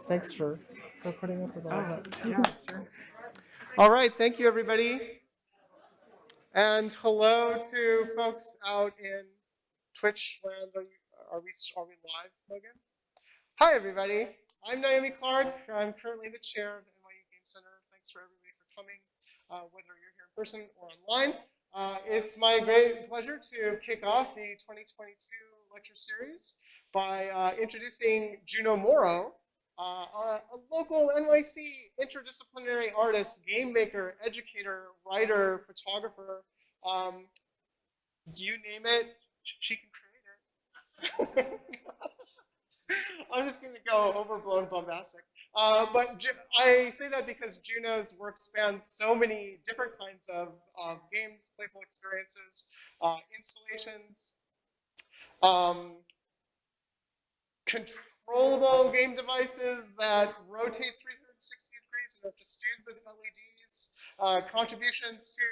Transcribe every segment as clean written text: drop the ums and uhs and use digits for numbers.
Thanks for putting up with all that. Yeah, sure. All right, thank you, everybody. And hello to folks out in Twitch land. Are we live, Logan? Hi, everybody. I'm Naomi Clark. I'm currently the chair of the NYU Game Center. Thanks for everybody for coming, whether you're here in person or online. It's my great pleasure to kick off the 2022 lecture series by introducing Juno Morrow, a local NYC interdisciplinary artist, game maker, educator, writer, photographer. Um, you name it, she can create it. I'm just going to go overblown bombastic. But I say that because Juno's work spans so many different kinds of games, playful experiences, installations, um, controllable game devices that rotate 360 degrees and are festooned with LEDs, contributions to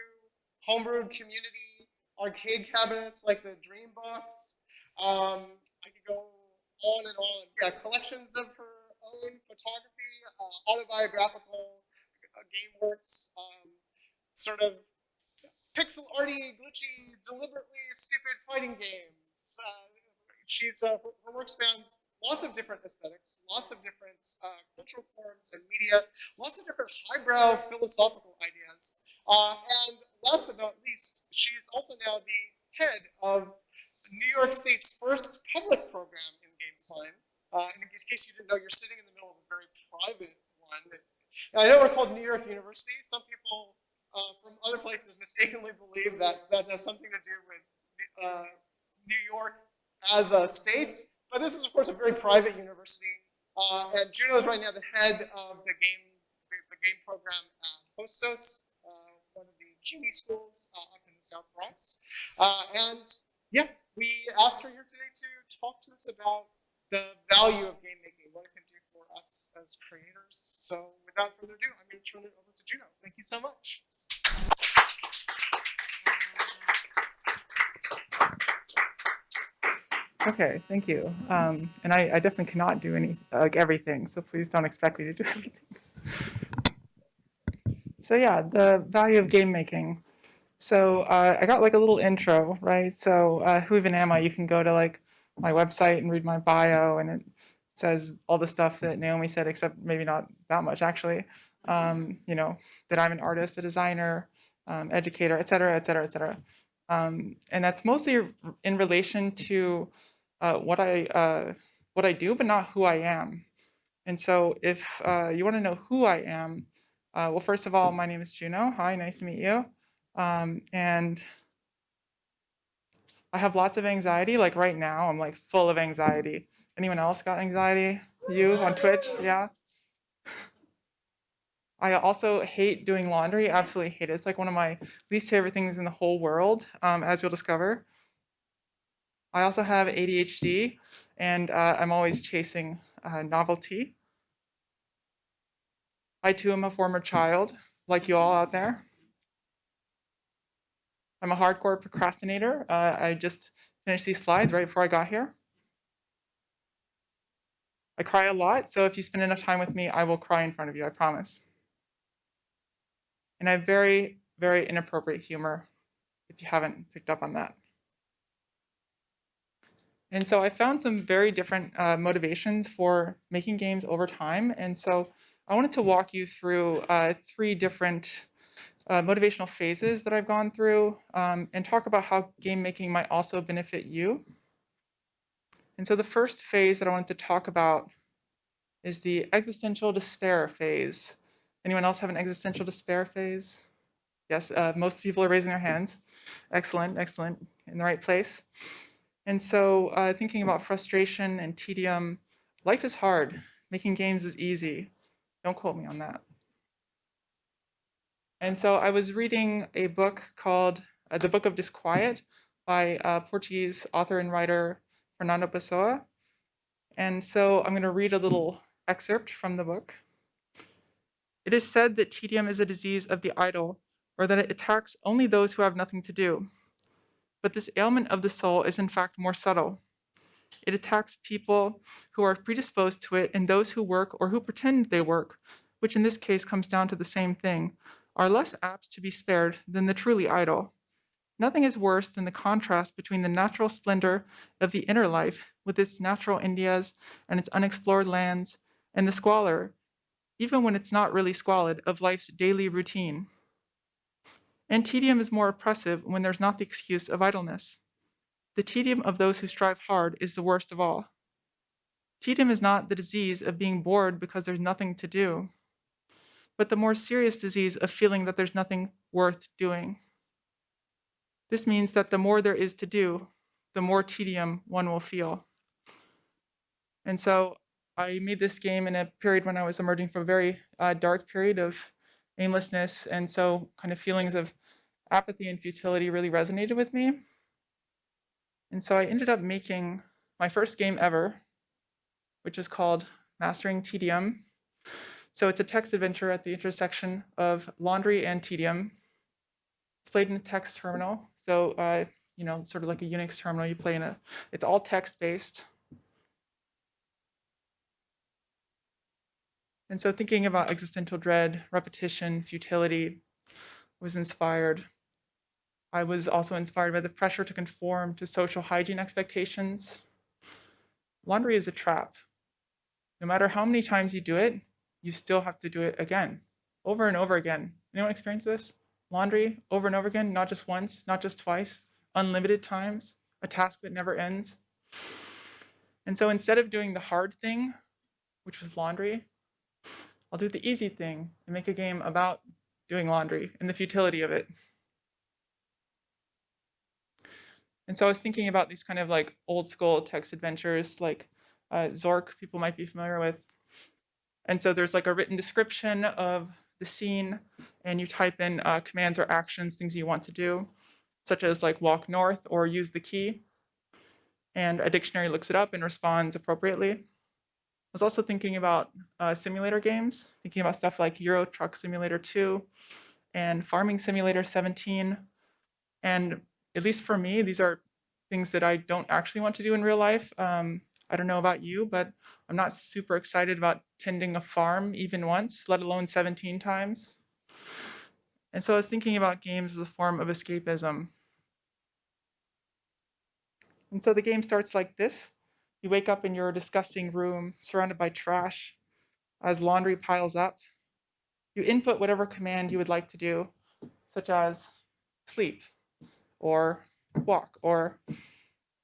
homebrewed community arcade cabinets like the Dreambox. I could go on and on. Yeah, collections of her own photography, autobiographical game works, sort of pixel arty, glitchy, deliberately stupid fighting games. Her work spans lots of different aesthetics, lots of different cultural forms and media, lots of different highbrow philosophical ideas. And last but not least, she's also now the head of New York State's first public program in game design. And in case you didn't know, you're sitting in the middle of a very private one. I know we're called New York University. Some people from other places mistakenly believe that that has something to do with New York as a state, but this is of course a very private university. And Juno is right now the head of the game program at Hostos, one of the CUNY schools up in the South Bronx. And yeah, we asked her here today to talk to us about the value of game making, what it can do for us as creators. So without further ado, I'm going to turn it over to Juno. Thank you so much. Okay, thank you. And I definitely cannot do everything, so please don't expect me to do everything. So yeah, the value of game making. So I got like a little intro, right? So who even am I? You can go to like my website and read my bio, and it says all the stuff that Naomi said, except maybe not that much actually. That I'm an artist, a designer, educator, et cetera, et cetera, et cetera. And that's mostly in relation to what I do, but not who I am. And so if you want to know who I am, well, first of all, my name is Juno. Hi, nice to meet you. And I have lots of anxiety. Like right now, I'm like full of anxiety. Anyone else got anxiety? You on Twitch? Yeah. I also hate doing laundry. Absolutely hate it. It's like one of my least favorite things in the whole world, as you'll discover. I also have ADHD, and I'm always chasing novelty. I too am a former child, like you all out there. I'm a hardcore procrastinator. I just finished these slides right before I got here. I cry a lot, so if you spend enough time with me, I will cry in front of you, I promise. And I have very, very inappropriate humor, if you haven't picked up on that. And so I found some very different motivations for making games over time. And so I wanted to walk you through 3 different motivational phases that I've gone through and talk about how game making might also benefit you. And so the first phase that I wanted to talk about is the existential despair phase. Anyone else have an existential despair phase? Yes, most people are raising their hands. Excellent, excellent, in the right place. And so thinking about frustration and tedium, life is hard. Making games is easy. Don't quote me on that. And so I was reading a book called The Book of Disquiet by Portuguese author and writer Fernando Pessoa. And so I'm going to read a little excerpt from the book. It is said that tedium is a disease of the idle, or that it attacks only those who have nothing to do. But this ailment of the soul is in fact more subtle. It attacks people who are predisposed to it, and those who work or who pretend they work, which in this case comes down to the same thing, are less apt to be spared than the truly idle. Nothing is worse than the contrast between the natural splendor of the inner life, with its natural Indias and its unexplored lands, and the squalor, even when it's not really squalid, of life's daily routine. And tedium is more oppressive when there's not the excuse of idleness. The tedium of those who strive hard is the worst of all. Tedium is not the disease of being bored because there's nothing to do, but the more serious disease of feeling that there's nothing worth doing. This means that the more there is to do, the more tedium one will feel. And so I made this game in a period when I was emerging from a very dark period of aimlessness, and so kind of feelings of apathy and futility really resonated with me. And so I ended up making my first game ever, which is called Mastering Tedium. So it's a text adventure at the intersection of laundry and tedium. It's played in a text terminal. So, sort of like a Unix terminal, you play in it's all text-based. And so thinking about existential dread, repetition, futility was inspired. I was also inspired by the pressure to conform to social hygiene expectations. Laundry is a trap. No matter how many times you do it, you still have to do it again, over and over again. Anyone experience this? Laundry over and over again, not just once, not just twice, unlimited times, a task that never ends. And so instead of doing the hard thing, which was laundry, I'll do the easy thing and make a game about doing laundry and the futility of it. And so I was thinking about these kind of like old school text adventures like Zork, people might be familiar with. And so there's like a written description of the scene, and you type in commands or actions, things you want to do, such as like walk north or use the key. And a dictionary looks it up and responds appropriately. I was also thinking about simulator games, thinking about stuff like Euro Truck Simulator 2 and Farming Simulator 17. And at least for me, these are things that I don't actually want to do in real life. I don't know about you, but I'm not super excited about tending a farm even once, let alone 17 times. And so I was thinking about games as a form of escapism. And so the game starts like this. You wake up in your disgusting room, surrounded by trash, as laundry piles up. You input whatever command you would like to do, such as sleep, or walk, or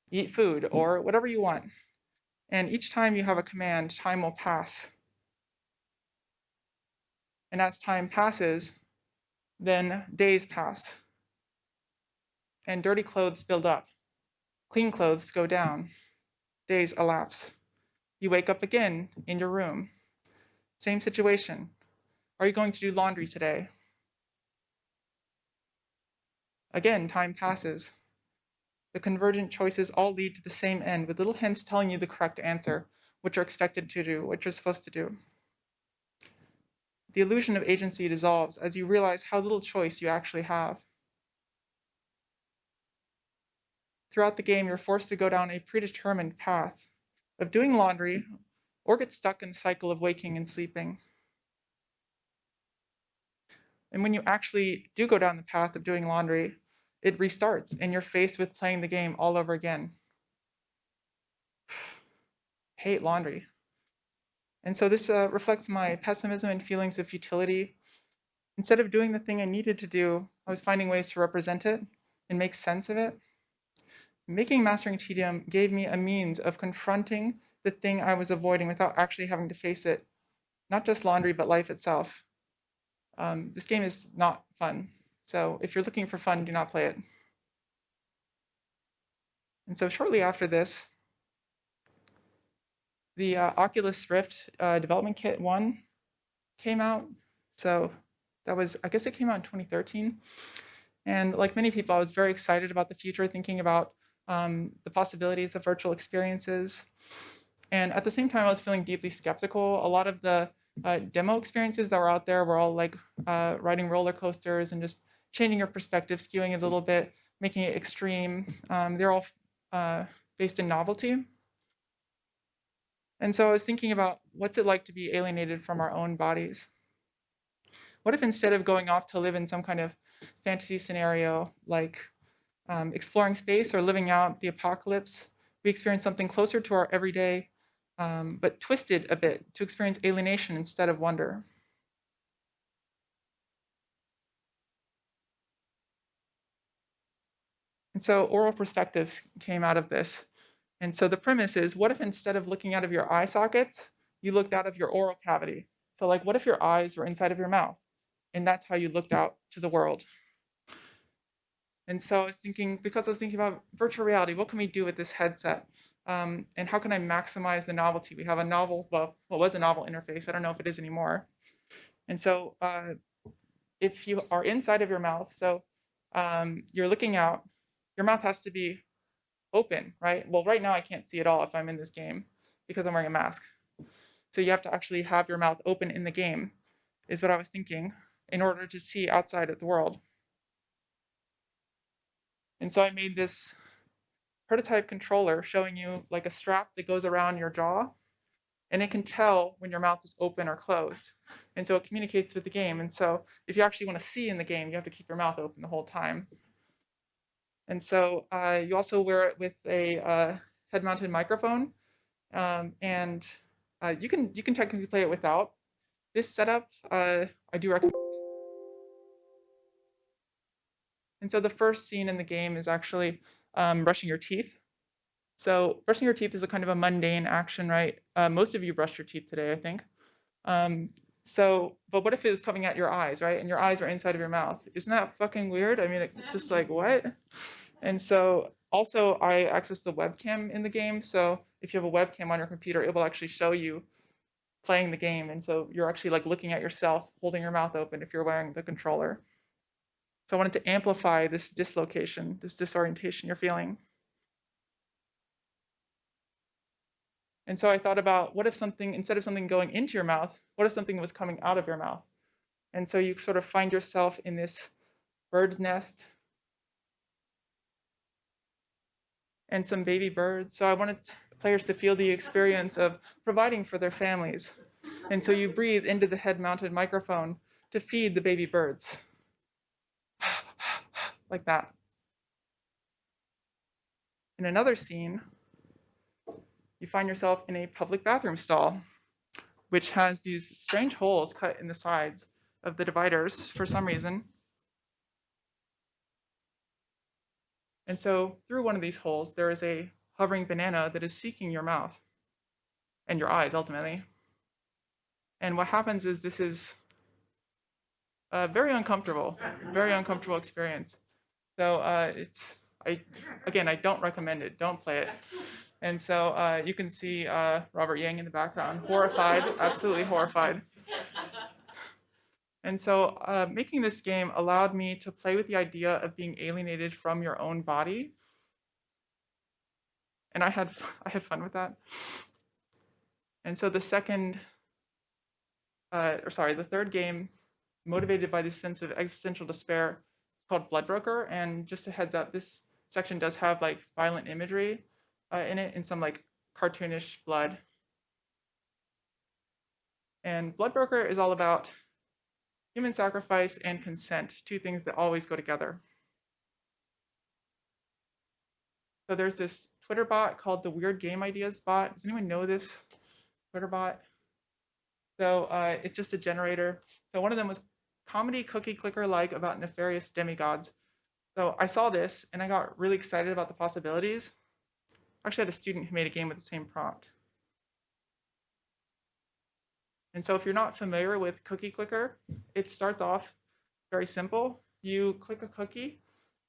eat food, or whatever you want. And each time you have a command, time will pass. And as time passes, then days pass. And dirty clothes build up. Clean clothes go down. Days elapse. You wake up again in your room. Same situation. Are you going to do laundry today? Again, time passes. The convergent choices all lead to the same end, with little hints telling you the correct answer, what you're expected to do, what you're supposed to do. The illusion of agency dissolves as you realize how little choice you actually have. Throughout the game, you're forced to go down a predetermined path of doing laundry or get stuck in the cycle of waking and sleeping. And when you actually do go down the path of doing laundry, it restarts and you're faced with playing the game all over again. Hate laundry. And so this reflects my pessimism and feelings of futility. Instead of doing the thing I needed to do, I was finding ways to represent it and make sense of it. Making Mastering Tedium gave me a means of confronting the thing I was avoiding without actually having to face it. Not just laundry, but life itself. This game is not fun. So if you're looking for fun, do not play it. And so shortly after this, the Oculus Rift development kit 1 came out. So that was, I guess it came out in 2013. And like many people, I was very excited about the future, thinking about the possibilities of virtual experiences. And at the same time, I was feeling deeply skeptical. A lot of the demo experiences that were out there were all like riding roller coasters and just changing your perspective, skewing it a little bit, making it extreme. They're all based in novelty. And so I was thinking about what's it like to be alienated from our own bodies? What if instead of going off to live in some kind of fantasy scenario like exploring space or living out the apocalypse, we experience something closer to our everyday, but twisted a bit to experience alienation instead of wonder? And so oral perspectives came out of this. And so the premise is, what if instead of looking out of your eye sockets, you looked out of your oral cavity? So like, what if your eyes were inside of your mouth? And that's how you looked out to the world. And so I was thinking, because I was thinking about virtual reality, what can we do with this headset? And how can I maximize the novelty? We have a novel, well, what was a novel interface? I don't know if it is anymore. And so if you are inside of your mouth, so you're looking out, your mouth has to be open, right? Well, right now I can't see at all if I'm in this game because I'm wearing a mask. So you have to actually have your mouth open in the game, is what I was thinking, in order to see outside of the world. And so I made this prototype controller showing you like a strap that goes around your jaw, and it can tell when your mouth is open or closed. And so it communicates with the game. And so if you actually want to see in the game, you have to keep your mouth open the whole time. And so you also wear it with a head-mounted microphone, and you can technically play it without. This setup, I do recommend. And so the first scene in the game is actually brushing your teeth. So brushing your teeth is a kind of a mundane action, right? Most of you brushed your teeth today, I think. Um, but what if it was coming at your eyes, right? And your eyes are inside of your mouth. Isn't that fucking weird? I mean, just like what? And so also I access the webcam in the game. So if you have a webcam on your computer, it will actually show you playing the game. And so you're actually like looking at yourself, holding your mouth open if you're wearing the controller. So I wanted to amplify this dislocation, this disorientation you're feeling. And so I thought about, what if something, instead of something going into your mouth, what if something was coming out of your mouth? And so you sort of find yourself in this bird's nest and some baby birds. So I wanted players to feel the experience of providing for their families. And so you breathe into the head-mounted microphone to feed the baby birds. Like that. In another scene, you find yourself in a public bathroom stall, which has these strange holes cut in the sides of the dividers for some reason. And so through one of these holes, there is a hovering banana that is seeking your mouth and your eyes ultimately. And what happens is this is a very uncomfortable experience. So I don't recommend it. Don't play it. And so you can see Robert Yang in the background, horrified, absolutely horrified. And so making this game allowed me to play with the idea of being alienated from your own body. And I had fun with that. And so the third game, motivated by this sense of existential despair, it's called Bloodbroker. And just a heads up, this section does have like violent imagery in it, and some like cartoonish blood. And Bloodbroker is all about human sacrifice and consent, two things that always go together. So there's this Twitter bot called the Weird Game Ideas bot. Does anyone know this Twitter bot? So it's just a generator. So one of them was comedy cookie clicker like about nefarious demigods. So I saw this and I got really excited about the possibilities. I actually had a student who made a game with the same prompt. And so if you're not familiar with cookie clicker, it starts off very simple. You click a cookie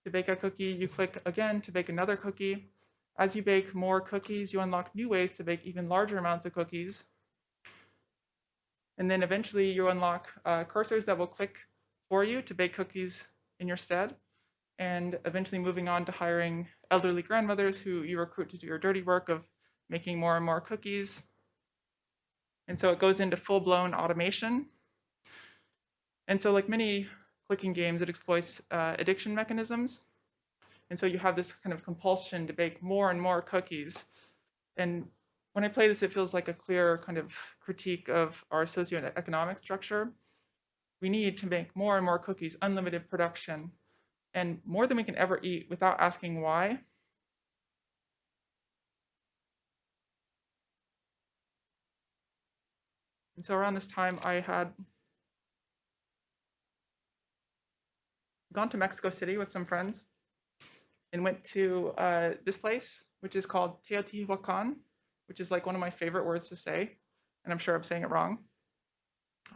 to bake a cookie. You click again to bake another cookie. As you bake more cookies, you unlock new ways to bake even larger amounts of cookies. And then eventually you unlock cursors that will click for you to bake cookies in your stead. And eventually moving on to hiring elderly grandmothers who you recruit to do your dirty work of making more and more cookies. And so it goes into full-blown automation. And so like many clicking games, it exploits addiction mechanisms. And so you have this kind of compulsion to bake more and more cookies. And when I play this, it feels like a clear kind of critique of our socioeconomic structure. We need to make more and more cookies, unlimited production, and more than we can ever eat without asking why. And so around this time, I had gone to Mexico City with some friends and went to this place, which is called Teotihuacan, which is like one of my favorite words to say, and I'm sure I'm saying it wrong.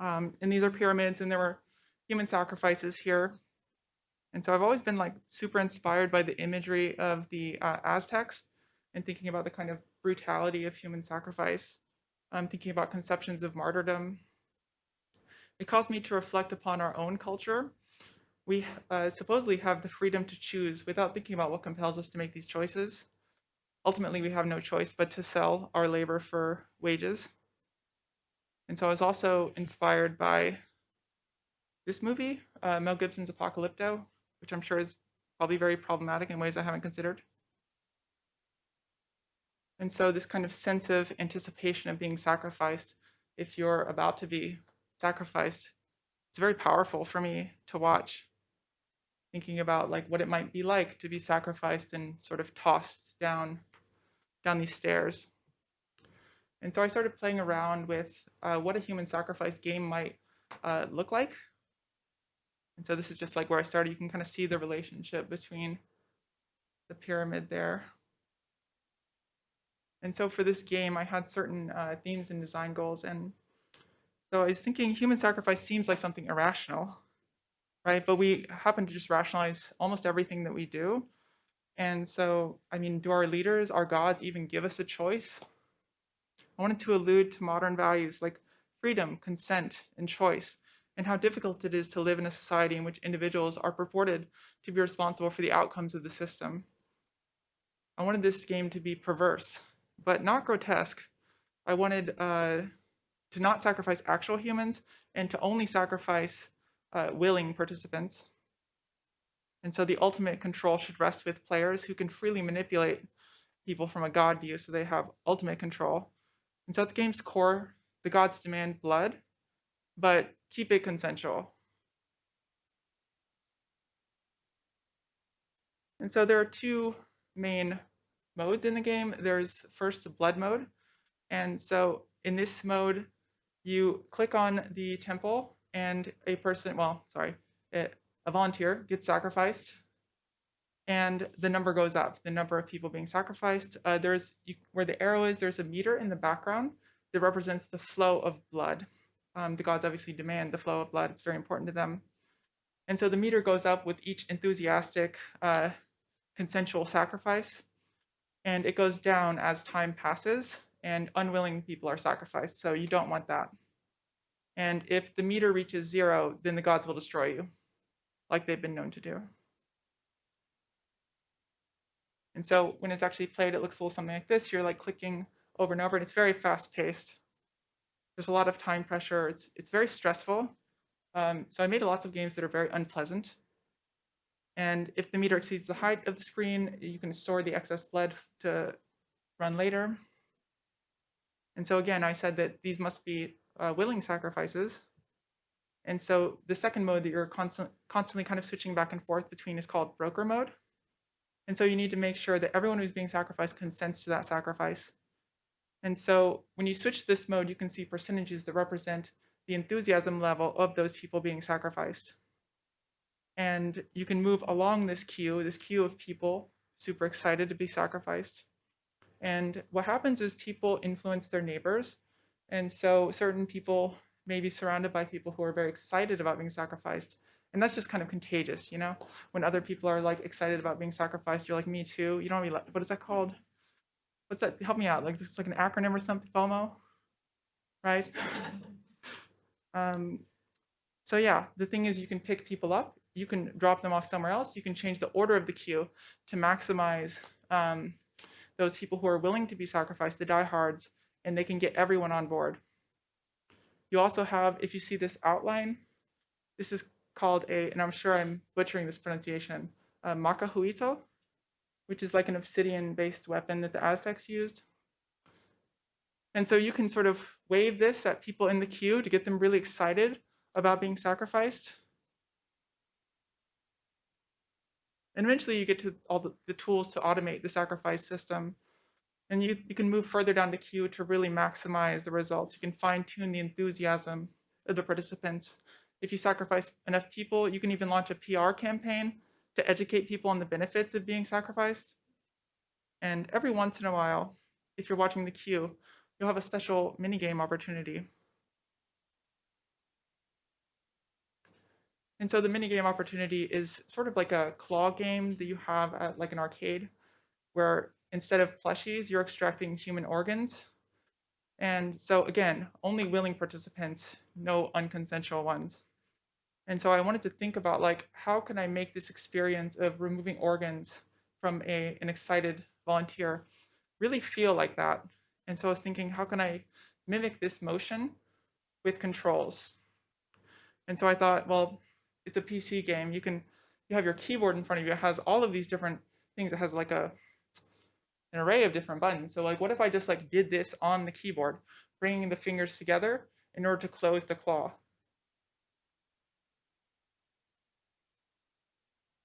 And these are pyramids, and there were human sacrifices here. And so I've always been like super inspired by the imagery of the Aztecs and thinking about the kind of brutality of human sacrifice. I'm thinking about conceptions of martyrdom. It caused me to reflect upon our own culture. We supposedly have the freedom to choose without thinking about what compels us to make these choices. Ultimately, we have no choice but to sell our labor for wages. And so I was also inspired by this movie, Mel Gibson's Apocalypto, which I'm sure is probably very problematic in ways I haven't considered. And so this kind of sense of anticipation of being sacrificed, if you're about to be sacrificed, it's very powerful for me to watch, thinking about like what it might be like to be sacrificed and sort of tossed down these stairs. And so I started playing around with what a human sacrifice game might look like. And so this is just like where I started. You can kind of see the relationship between the pyramid there. And so for this game, I had certain themes and design goals. And so I was thinking human sacrifice seems like something irrational, right? But we happen to just rationalize almost everything that we do. And so, I mean, do our leaders, our gods, even give us a choice? I wanted to allude to modern values like freedom, consent, and choice, and how difficult it is to live in a society in which individuals are purported to be responsible for the outcomes of the system. I wanted this game to be perverse, but not grotesque. I wanted to not sacrifice actual humans and to only sacrifice willing participants. And so the ultimate control should rest with players who can freely manipulate people from a god view so they have ultimate control. And so at the game's core, the gods demand blood, but keep it consensual. And so there are two main modes in the game. There's first the blood mode. And so in this mode, you click on the temple and a person, a volunteer gets sacrificed and the number goes up, the number of people being sacrificed. Where the arrow is, there's a meter in the background that represents the flow of blood. The gods obviously demand the flow of blood. It's very important to them. And so the meter goes up with each enthusiastic, consensual sacrifice, and it goes down as time passes and unwilling people are sacrificed. So you don't want that. And if the meter reaches 0, then the gods will destroy you, like they've been known to do. And so when it's actually played, it looks a little something like this. You're like clicking over and over, and it's very fast paced. There's a lot of time pressure. It's very stressful. So I made lots of games that are very unpleasant. And if the meter exceeds the height of the screen, you can store the excess blood to run later. And so again, I said that these must be willing sacrifices. And so the second mode that you're constantly kind of switching back and forth between is called broker mode. And so you need to make sure that everyone who's being sacrificed consents to that sacrifice. And so when you switch this mode, you can see percentages that represent the enthusiasm level of those people being sacrificed. And you can move along this queue of people super excited to be sacrificed. And what happens is people influence their neighbors. And so certain people may be surrounded by people who are very excited about being sacrificed. And that's just kind of contagious, you know? When other people are like excited about being sacrificed, you're like, me too. You don't really, what is that called? What's that? Help me out. Like, it's like an acronym or something, FOMO, right? So yeah, the thing is you can pick people up, you can drop them off somewhere else, you can change the order of the queue to maximize those people who are willing to be sacrificed, the diehards, and they can get everyone on board. You also have, if you see this outline, this is called and I'm sure I'm butchering this pronunciation, macahuito, which is like an obsidian-based weapon that the Aztecs used. And so you can sort of wave this at people in the queue to get them really excited about being sacrificed. And eventually you get to all the tools to automate the sacrifice system. And you can move further down the queue to really maximize the results. You can fine tune the enthusiasm of the participants. If you sacrifice enough people, you can even launch a PR campaign to educate people on the benefits of being sacrificed. And every once in a while, if you're watching the queue, you'll have a special minigame opportunity. And so the minigame opportunity is sort of like a claw game that you have at like an arcade, where instead of plushies, you're extracting human organs. And so again, only willing participants, no unconsensual ones. And so I wanted to think about like, how can I make this experience of removing organs from an excited volunteer really feel like that? And so I was thinking, how can I mimic this motion with controls? And so I thought, well, it's a PC game. You have your keyboard in front of you. It has all of these different things. It has like an array of different buttons. So like, what if I just like did this on the keyboard, bringing the fingers together in order to close the claw?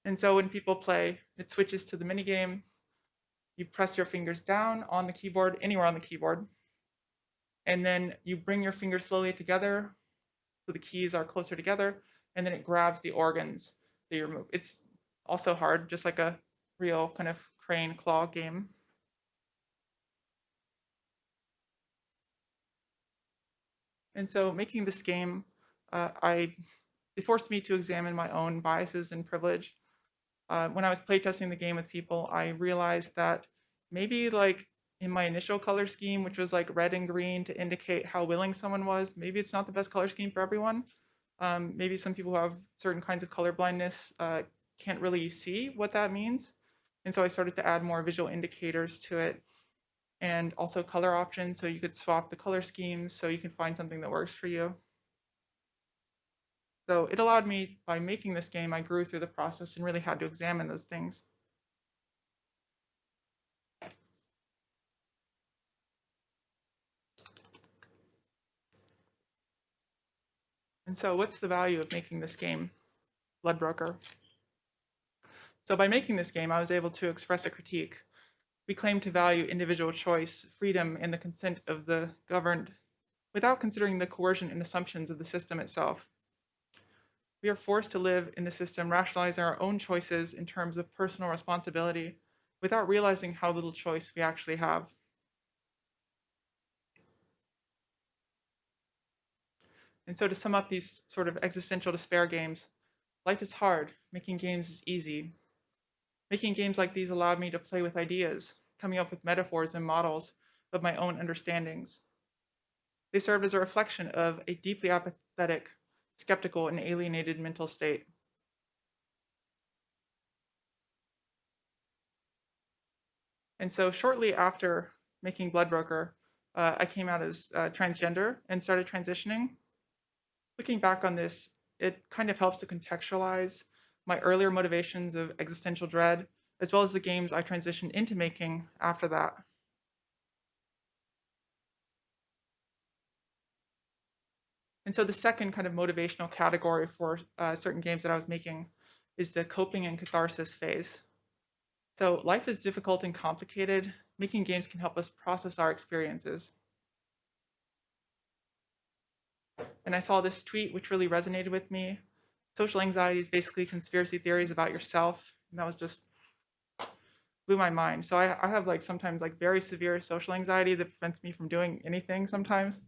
And so when people play, it switches to the minigame. You press your fingers down on the keyboard, anywhere on the keyboard, and then you bring your fingers slowly together so the keys are closer together, and then it grabs the organs that you remove. It's also hard, just like a real kind of crane claw game. And so making this game, it forced me to examine my own biases and privilege. When I was playtesting the game with people, I realized that maybe like in my initial color scheme, which was like red and green to indicate how willing someone was, maybe it's not the best color scheme for everyone. Maybe some people who have certain kinds of color blindness can't really see what that means. And so I started to add more visual indicators to it and also color options so you could swap the color schemes so you can find something that works for you. So it allowed me, by making this game, I grew through the process and really had to examine those things. And so what's the value of making this game, Bloodbroker? So by making this game, I was able to express a critique. We claim to value individual choice, freedom, and the consent of the governed without considering the coercion and assumptions of the system itself. We are forced to live in the system, rationalizing our own choices in terms of personal responsibility without realizing how little choice we actually have. And so to sum up these sort of existential despair games, life is hard, making games is easy. Making games like these allowed me to play with ideas, coming up with metaphors and models of my own understandings. They served as a reflection of a deeply apathetic, skeptical, and alienated mental state. And so shortly after making Bloodbroker, I came out as transgender and started transitioning. Looking back on this, it kind of helps to contextualize my earlier motivations of existential dread, as well as the games I transitioned into making after that. And so the second kind of motivational category for certain games that I was making is the coping and catharsis phase. So life is difficult and complicated. Making games can help us process our experiences. And I saw this tweet which really resonated with me. Social anxiety is basically conspiracy theories about yourself. And that was just blew my mind. So I have like sometimes like very severe social anxiety that prevents me from doing anything sometimes.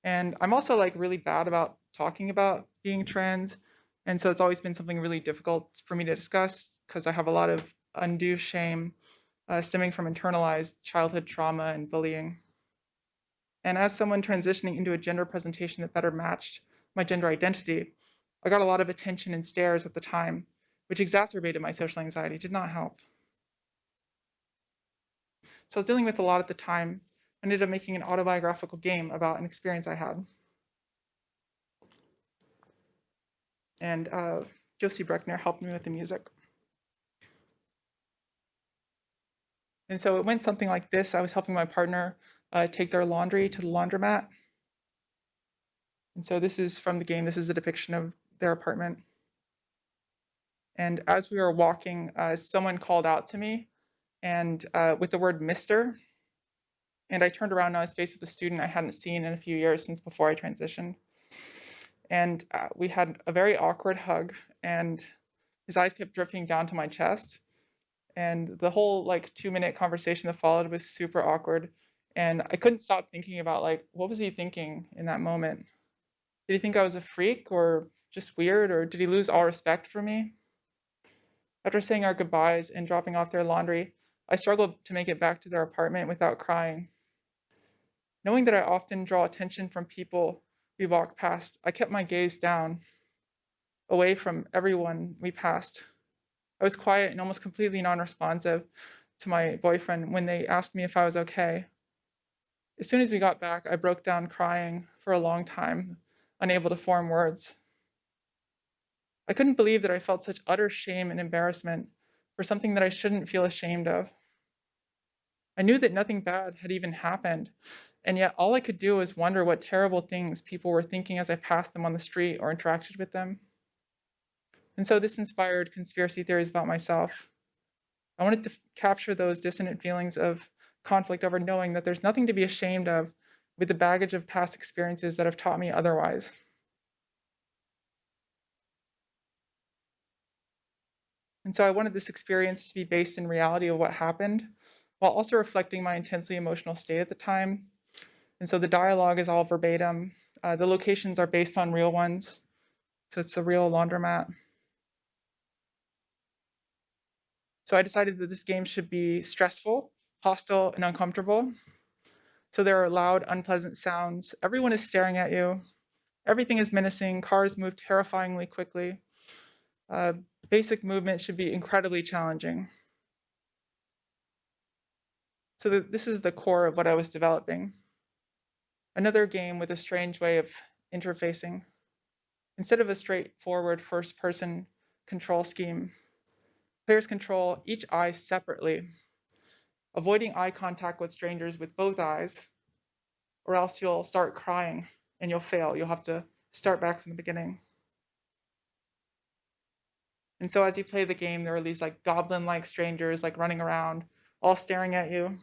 And I'm also like really bad about talking about being trans. And so it's always been something really difficult for me to discuss because I have a lot of undue shame stemming from internalized childhood trauma and bullying. And as someone transitioning into a gender presentation that better matched my gender identity, I got a lot of attention and stares at the time, which exacerbated my social anxiety, did not help. So I was dealing with a lot at the time. I ended up making an autobiographical game about an experience I had. And Josie Bruckner helped me with the music. And so it went something like this. I was helping my partner take their laundry to the laundromat. And so this is from the game. This is a depiction of their apartment. And as we were walking, someone called out to me and with the word Mr. And I turned around and I was faced with a student I hadn't seen in a few years since before I transitioned. And we had a very awkward hug, and his eyes kept drifting down to my chest. And the whole 2-minute conversation that followed was super awkward. And I couldn't stop thinking about what was he thinking in that moment? Did he think I was a freak or just weird, or did he lose all respect for me? After saying our goodbyes and dropping off their laundry, I struggled to make it back to their apartment without crying. Knowing that I often draw attention from people we walk past, I kept my gaze down, away from everyone we passed. I was quiet and almost completely non-responsive to my boyfriend when they asked me if I was okay. As soon as we got back, I broke down crying for a long time, unable to form words. I couldn't believe that I felt such utter shame and embarrassment for something that I shouldn't feel ashamed of. I knew that nothing bad had even happened, and yet all I could do was wonder what terrible things people were thinking as I passed them on the street or interacted with them. And so this inspired conspiracy theories about myself. I wanted to capture those dissonant feelings of conflict over knowing that there's nothing to be ashamed of with the baggage of past experiences that have taught me otherwise. And so I wanted this experience to be based in reality of what happened, while also reflecting my intensely emotional state at the time. And so the dialogue is all verbatim. The locations are based on real ones. So it's a real laundromat. So I decided that this game should be stressful, hostile, and uncomfortable. So there are loud, unpleasant sounds. Everyone is staring at you. Everything is menacing. Cars move terrifyingly quickly. Uh, Basic movement should be incredibly challenging. So this is the core of what I was developing. Another game with a strange way of interfacing. Instead of a straightforward first-person control scheme, players control each eye separately, avoiding eye contact with strangers with both eyes, or else you'll start crying and you'll fail. You'll have to start back from the beginning. And so as you play the game, there are these goblin-like strangers running around, all staring at you.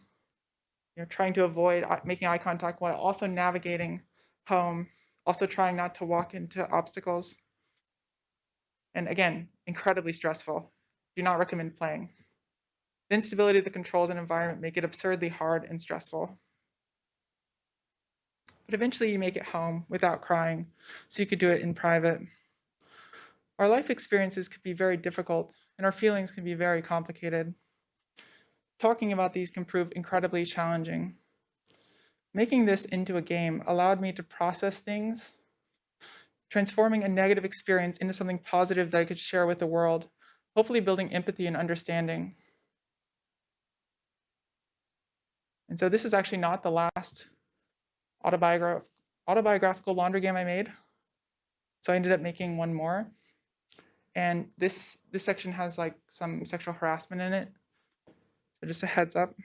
You're trying to avoid making eye contact while also navigating home, also trying not to walk into obstacles. And again, incredibly stressful. Do not recommend playing. The instability of the controls and environment make it absurdly hard and stressful. But eventually you make it home without crying, so you could do it in private. Our life experiences could be very difficult, and our feelings can be very complicated. Talking about these can prove incredibly challenging. Making this into a game allowed me to process things, transforming a negative experience into something positive that I could share with the world, hopefully building empathy and understanding. And so this is actually not the last autobiographical laundry game I made. So I ended up making one more. And this section has some sexual harassment in it. So just a heads up.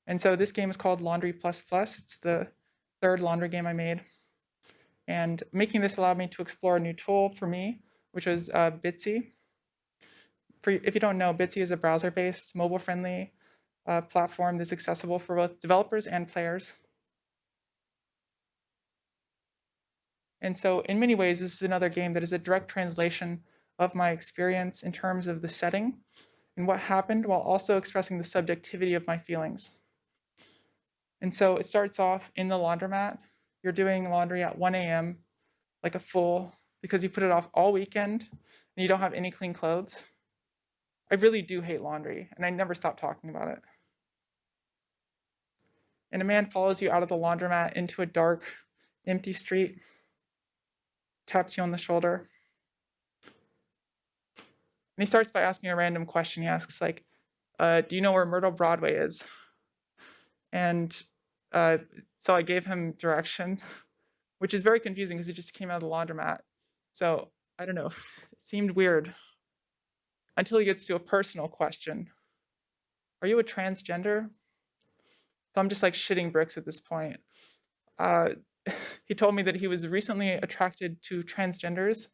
And so this game is called Laundry Plus Plus. It's the third laundry game I made. And making this allowed me to explore a new tool for me, which was Bitsy. If you don't know, Bitsy is a browser-based, mobile-friendly platform that's accessible for both developers and players. And so in many ways, this is another game that is a direct translation of my experience in terms of the setting and what happened, while also expressing the subjectivity of my feelings. And so it starts off in the laundromat. You're doing laundry at 1 a.m. like a fool because you put it off all weekend and you don't have any clean clothes. I really do hate laundry, and I never stop talking about it. And a man follows you out of the laundromat into a dark, empty street, taps you on the shoulder. And he starts by asking a random question. He asks, do you know where Myrtle Broadway is? And so I gave him directions, which is very confusing because he just came out of the laundromat. So I don't know, it seemed weird until he gets to a personal question. Are you a transgender? So I'm just like shitting bricks at this point. Uh, he told me that he was recently attracted to transgenders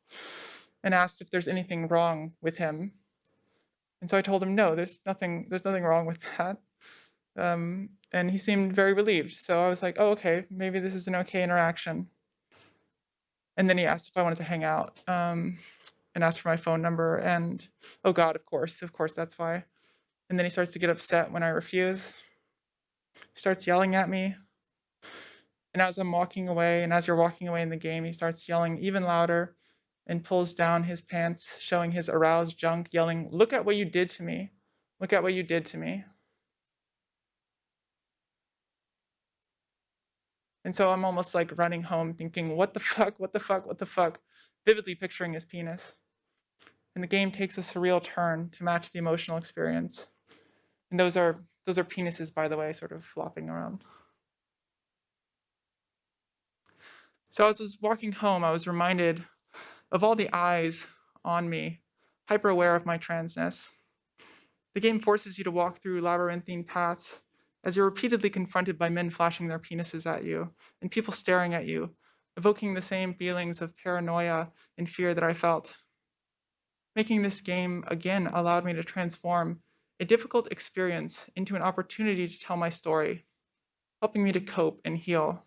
and asked if there's anything wrong with him. And so I told him, no, there's nothing wrong with that. And he seemed very relieved. So I was like, oh, okay, maybe this is an okay interaction. And then he asked if I wanted to hang out, and asked for my phone number. And oh God, of course, that's why. And then he starts to get upset when I refuse. He starts yelling at me. And as I'm walking away, and as you're walking away in the game, he starts yelling even louder and pulls down his pants, showing his aroused junk, yelling, "Look at what you did to me. Look at what you did to me." And so I'm almost like running home thinking, what the fuck, what the fuck, what the fuck, vividly picturing his penis. And the game takes a surreal turn to match the emotional experience. And those are penises, by the way, sort of flopping around. So as I was walking home, I was reminded of all the eyes on me, hyper aware of my transness. The game forces you to walk through labyrinthine paths as you're repeatedly confronted by men flashing their penises at you and people staring at you, evoking the same feelings of paranoia and fear that I felt. Making this game again allowed me to transform a difficult experience into an opportunity to tell my story, helping me to cope and heal.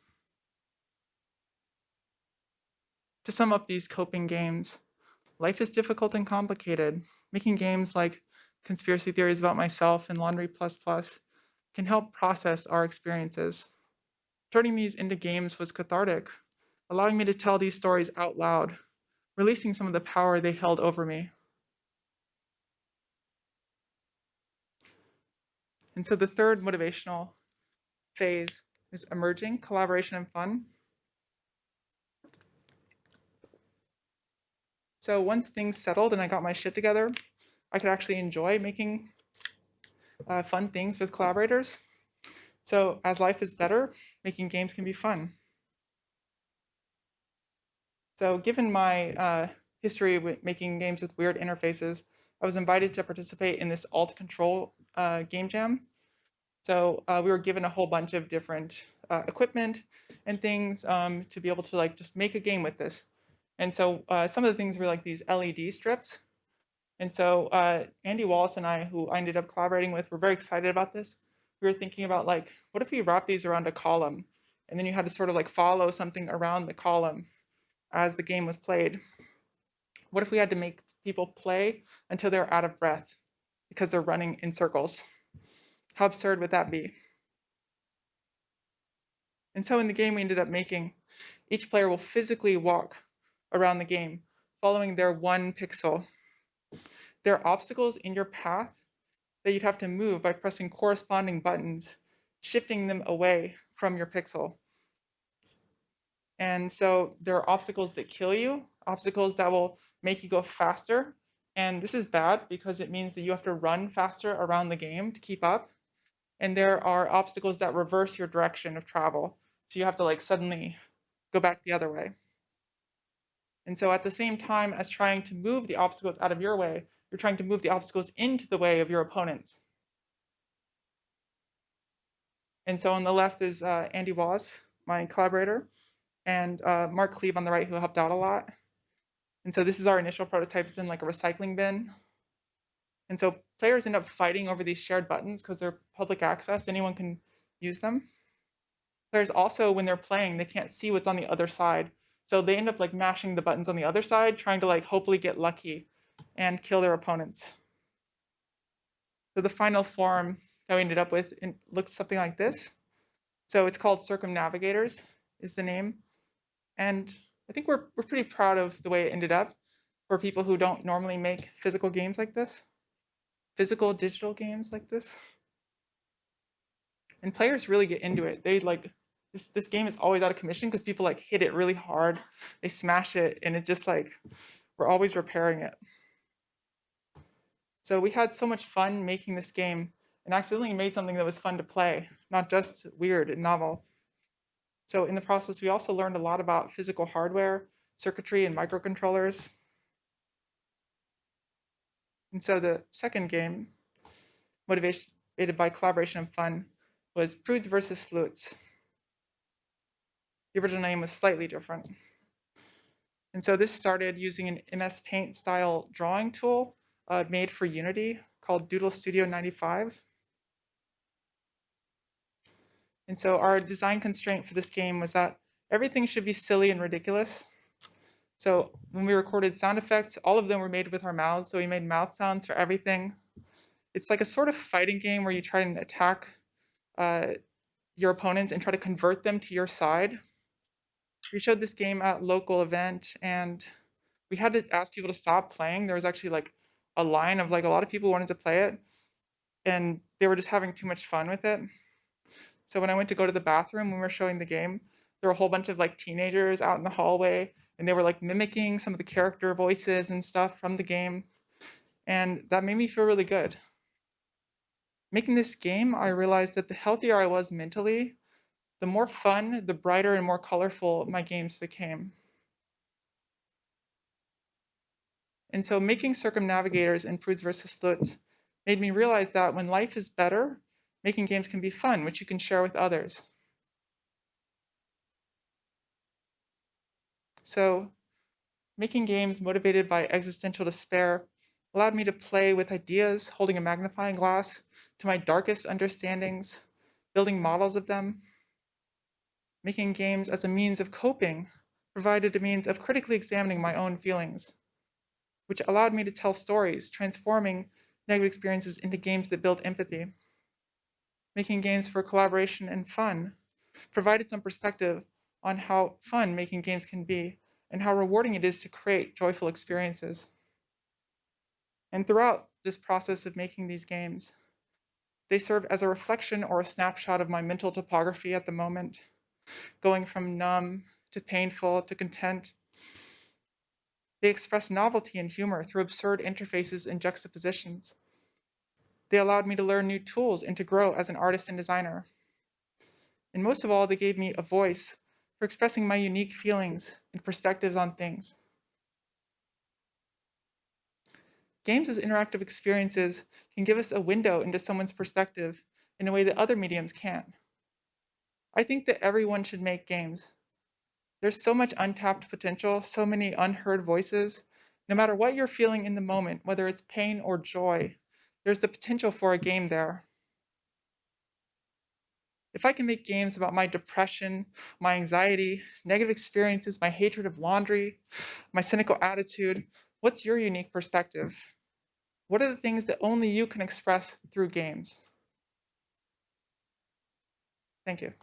To sum up these coping games, life is difficult and complicated. Making games like Conspiracy Theories About Myself and Laundry Plus Plus can help process our experiences. Turning these into games was cathartic, allowing me to tell these stories out loud, releasing some of the power they held over me. And so the third motivational phase is emerging, collaboration, and fun. So once things settled and I got my shit together, I could actually enjoy making fun things with collaborators. So as life is better, making games can be fun. So given my history with making games with weird interfaces, I was invited to participate in this alt control game jam. So we were given a whole bunch of different equipment and things to be able to like just make a game with this. And so some of the things were like these LED strips. And so Andy Wallace and I, who I ended up collaborating with, were very excited about this. We were thinking about like, what if we wrap these around a column? And then you had to sort of like follow something around the column as the game was played. What if we had to make people play until they're out of breath because they're running in circles? How absurd would that be? And so in the game we ended up making, each player will physically walk around the game, following their one pixel. There are obstacles in your path that you'd have to move by pressing corresponding buttons, shifting them away from your pixel. And so there are obstacles that kill you, obstacles that will make you go faster. And this is bad because it means that you have to run faster around the game to keep up. And there are obstacles that reverse your direction of travel. So you have to like suddenly go back the other way. And so at the same time as trying to move the obstacles out of your way, you're trying to move the obstacles into the way of your opponents. And so on the left is Andy Wallace, my collaborator, and Mark Cleve on the right, who helped out a lot. And so this is our initial prototype. It's in like a recycling bin. And so players end up fighting over these shared buttons because they're public access. Anyone can use them. Players also, when they're playing, they can't see what's on the other side. So they end up like mashing the buttons on the other side, trying to like hopefully get lucky and kill their opponents. So the final form that we ended up with looks something like this. So it's called Circumnavigators is the name. And I think we're pretty proud of the way it ended up for people who don't normally make physical games like this, physical digital games like this. And players really get into it. They like, this game is always out of commission because people like hit it really hard. They smash it and it just like, we're always repairing it. So we had so much fun making this game and accidentally made something that was fun to play, not just weird and novel. So in the process, we also learned a lot about physical hardware, circuitry, and microcontrollers. And so the second game, motivated by collaboration and fun, was Prudes versus Sleuths. The original name was slightly different. And so this started using an MS Paint style drawing tool made for Unity called Doodle Studio 95. And so our design constraint for this game was that everything should be silly and ridiculous. So when we recorded sound effects, all of them were made with our mouths. So we made mouth sounds for everything. It's like a sort of fighting game where you try and attack your opponents and try to convert them to your side. We showed this game at a local event, and we had to ask people to stop playing. There was actually like a line of like a lot of people wanted to play it, and they were just having too much fun with it. So when I went to go to the bathroom when we were showing the game, there were a whole bunch of like teenagers out in the hallway, and they were like mimicking some of the character voices and stuff from the game. And that made me feel really good. Making this game, I realized that the healthier I was mentally, the more fun, the brighter and more colorful my games became. And so making circumnavigators in Prudes versus Sleuths made me realize that when life is better, making games can be fun, which you can share with others. So making games motivated by existential despair allowed me to play with ideas, holding a magnifying glass to my darkest understandings, building models of them. Making games as a means of coping provided a means of critically examining my own feelings, which allowed me to tell stories, transforming negative experiences into games that build empathy. Making games for collaboration and fun provided some perspective on how fun making games can be and how rewarding it is to create joyful experiences. And throughout this process of making these games, they served as a reflection or a snapshot of my mental topography at the moment, going from numb to painful to content. They express novelty and humor through absurd interfaces and juxtapositions. They allowed me to learn new tools and to grow as an artist and designer. And most of all, they gave me a voice for expressing my unique feelings and perspectives on things. Games as interactive experiences can give us a window into someone's perspective in a way that other mediums can't. I think that everyone should make games. There's so much untapped potential, so many unheard voices. No matter what you're feeling in the moment, whether it's pain or joy, there's the potential for a game there. If I can make games about my depression, my anxiety, negative experiences, my hatred of laundry, my cynical attitude, what's your unique perspective? What are the things that only you can express through games? Thank you.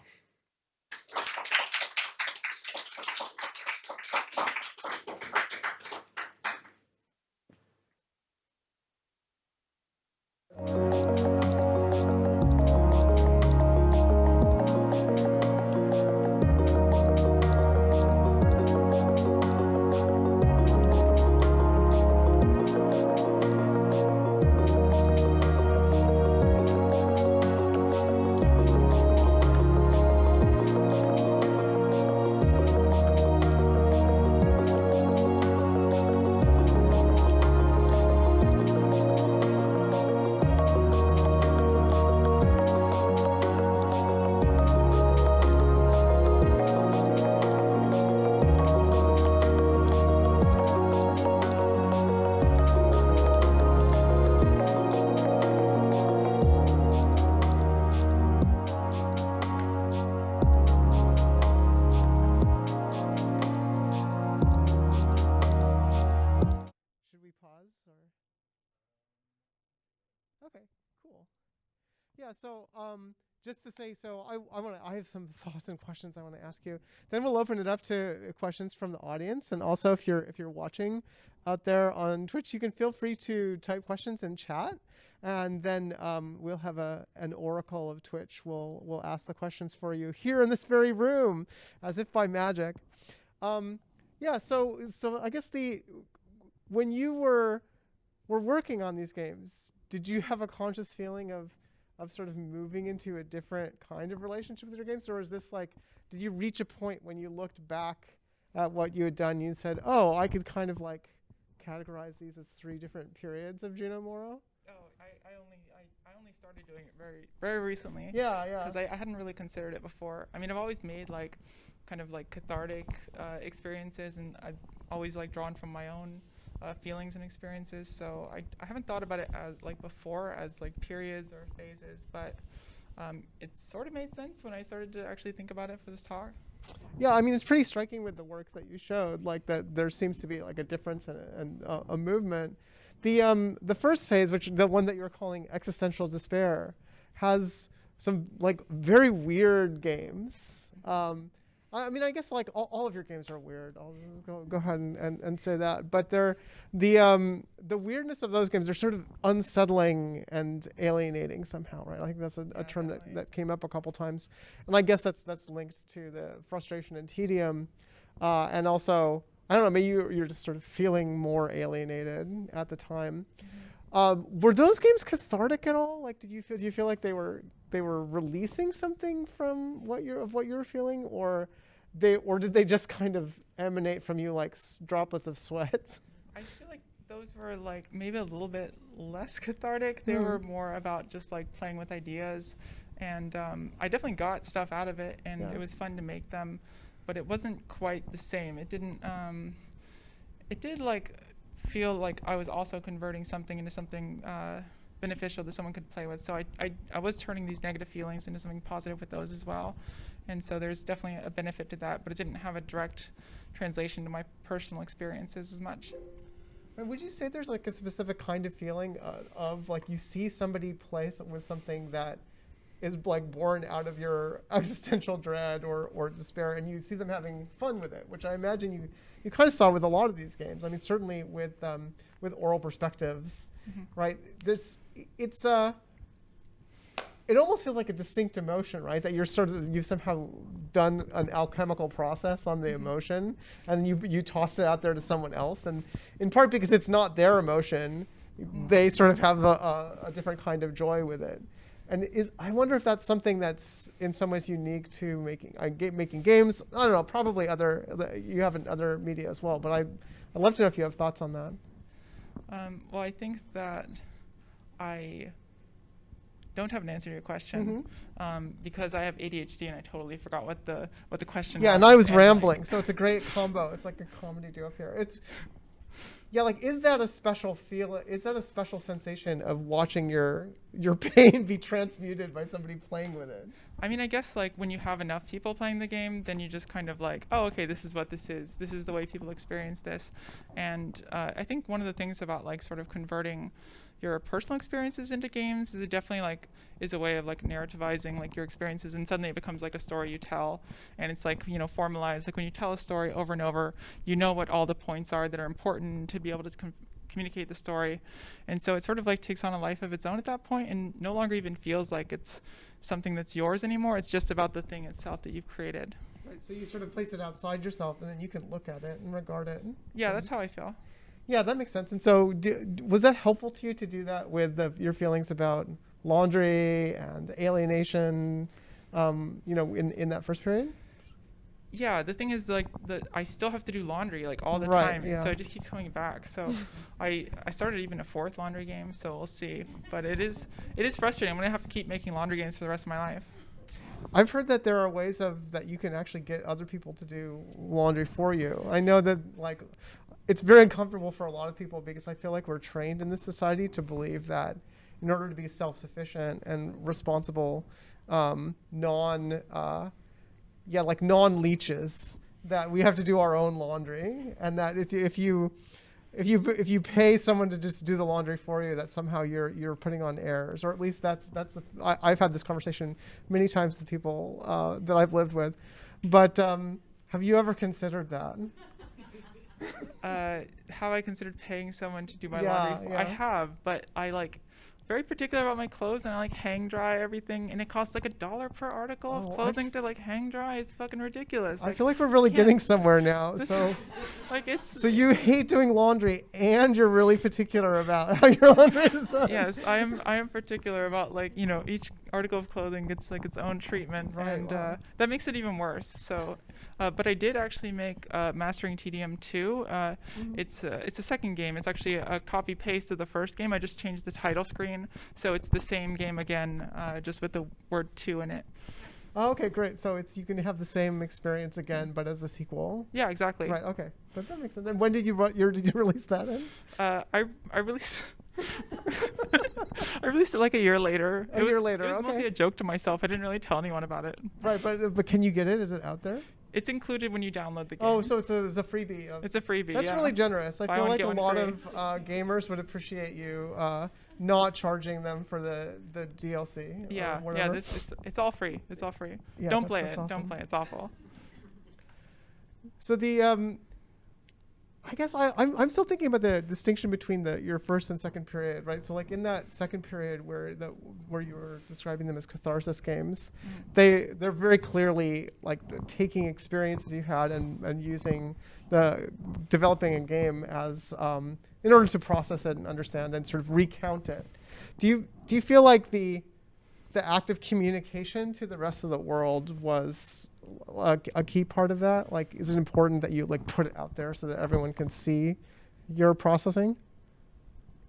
Should we pause or? Okay, cool. Yeah, so just to say, so I have some thoughts and questions I want to ask you. Then we'll open it up to questions from the audience, and also if you're watching out there on Twitch, you can feel free to type questions in chat, and then we'll have an oracle of Twitch. We'll ask the questions for you here in this very room, as if by magic. Yeah, so I guess when you were working on these games, did you have a conscious feeling of sort of moving into a different kind of relationship with your games? Or is this like, did you reach a point when you looked back at what you had done, you said, oh, I could kind of like categorize these as 3 different periods of Juno Morrow? Oh, I only only started doing it very recently. Yeah, yeah. Because I hadn't really considered it before. I mean, I've always made like kind of like cathartic experiences, and I've always like drawn from my own feelings and experiences. So I haven't thought about it as like before as like periods or phases, but it sort of made sense when I started to actually think about it for this talk. Yeah, I mean, it's pretty striking with the works that you showed, like that there seems to be like a difference and a movement. The first phase, which the one that you were calling existential despair, has some like very weird games. I mean, I guess like all of your games are weird. I'll go ahead and say that. But they're the weirdness of those games are sort of unsettling and alienating somehow, right? I think that's a term that came up a couple times, and I guess that's linked to the frustration and tedium, and also I don't know, maybe you're just sort of feeling more alienated at the time. Were those games cathartic at all? Like, do you feel like they were releasing something from what you're feeling, or did they just kind of emanate from you like droplets of sweat? I feel like those were like maybe a little bit less cathartic. They were more about just like playing with ideas, and I definitely got stuff out of it, and it was fun to make them, but it wasn't quite the same. It didn't. It did like feel like I was also converting something into something beneficial that someone could play with. So I was turning these negative feelings into something positive with those as well. And so there's definitely a benefit to that, but it didn't have a direct translation to my personal experiences as much. And would you say there's like a specific kind of feeling of like you see somebody play with something that is like born out of your existential dread or despair, and you see them having fun with it, which I imagine you kind of saw with a lot of these games. I mean, certainly with oral perspectives, right? It almost feels like a distinct emotion, right? That you've somehow done an alchemical process on the emotion, and you tossed it out there to someone else, and in part because it's not their emotion, they sort of have a different kind of joy with it. And I wonder if that's something that's in some ways unique to making games. I don't know, probably you have in other media as well, but I'd love to know if you have thoughts on that. Well, I think that I don't have an answer to your question because I have ADHD and I totally forgot what the question was. Yeah, and I was rambling, so it's a great combo. It's like a comedy duo up here. Like, is that a special is that a special sensation of watching your pain be transmuted by somebody playing with it? I mean, I guess like when you have enough people playing the game, then you just kind of like, oh, okay, this is what this is. This is the way people experience this. And I think one of the things about like sort of converting your personal experiences into games is it definitely like is a way of like narrativizing like your experiences, and suddenly it becomes like a story you tell, and it's like, you know, formalized. Like when you tell a story over and over, you know what all the points are that are important to be able to communicate the story, and so it sort of like takes on a life of its own at that point, and no longer even feels like it's something that's yours anymore. It's just about the thing itself that you've created. Right. So you sort of place it outside yourself, and then you can look at it and regard it. Yeah, that's how I feel. Yeah, that makes sense. And so was that helpful to you to do that with your feelings about laundry and alienation, in that first period? Yeah, the thing is like I still have to do laundry like all the Right, time, and so it just keeps coming back. So I started even a fourth laundry game, so we'll see. But it is frustrating. I'm gonna have to keep making laundry games for the rest of my life. I've heard that there are ways that you can actually get other people to do laundry for you. I know that like it's very uncomfortable for a lot of people because I feel like we're trained in this society to believe that in order to be self-sufficient and responsible, non-leeches, that we have to do our own laundry, and that if you pay someone to just do the laundry for you, that somehow you're putting on airs, or at least I've had this conversation many times with people that I've lived with. But have you ever considered that? Have I considered paying someone to do my laundry? Yeah. I have, but I like very particular about my clothes, and I like hang dry everything, and it costs like $1 per article of clothing to like hang dry. It's fucking ridiculous. I feel like we're really getting somewhere now. So like it's so you hate doing laundry, and you're really particular about how your laundry is done. Yes, I am particular about like, you know, each article of clothing gets like its own treatment, Right, and wow. that makes it even worse. So but I did actually make Mastering TDM 2. It's a second game. It's actually a copy paste of the first game. I just changed the title screen screen. So it's the same game again, just with the word 2 in it. Oh, okay, great. So it's you can have the same experience again, but as the sequel. Yeah, exactly. Right. Okay. But that makes sense. And when did you did you release that in? I released I released it like a year later. A year later, It was okay. mostly a joke to myself. I didn't really tell anyone about it. Right, but can you get it? Is it out there? It's included when you download the game. Oh, so it's a freebie. It's a freebie. That's yeah. really generous. I Buy feel one, like get a one lot free. of gamers would appreciate you not charging them for the DLC. Yeah, or yeah. whatever. It's all free. It's all free. Yeah, Don't play that's it. awesome. Don't play it. It's awful. So I guess I'm still thinking about the distinction between your first and second period, right? So like in that second period where you were describing them as catharsis games, they're very clearly like taking experiences you had and using developing a game as in order to process it and understand and sort of recount it. Do you feel like the act of communication to the rest of the world was a key part of that? Like, is it important that you like put it out there so that everyone can see your processing?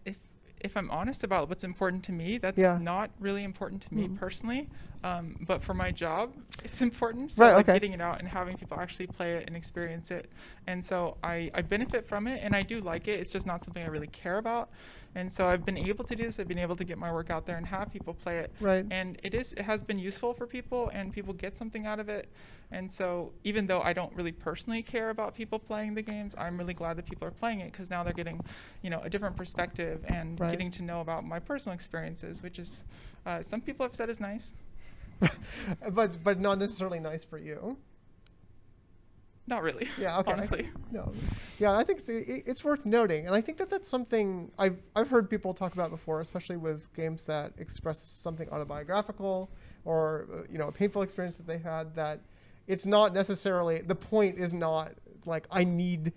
If I'm honest about what's important to me, that's Yeah. not really important to me personally. But for my job, it's important. So Right, like okay. getting it out and having people actually play it and experience it. And so I benefit from it, and I do like it. It's just not something I really care about. And so I've been able to do this. I've been able to get my work out there and have people play it. Right. And it has been useful for people, and people get something out of it. And so even though I don't really personally care about people playing the games, I'm really glad that people are playing it, because now they're getting, a different perspective and Right. getting to know about my personal experiences, which is some people have said is nice. but not necessarily nice for you. Not really. Yeah. Okay. Honestly. No. Yeah, I think it's worth noting, and I think that's something I've heard people talk about before, especially with games that express something autobiographical or a painful experience that they had. That it's not necessarily the point is not like I need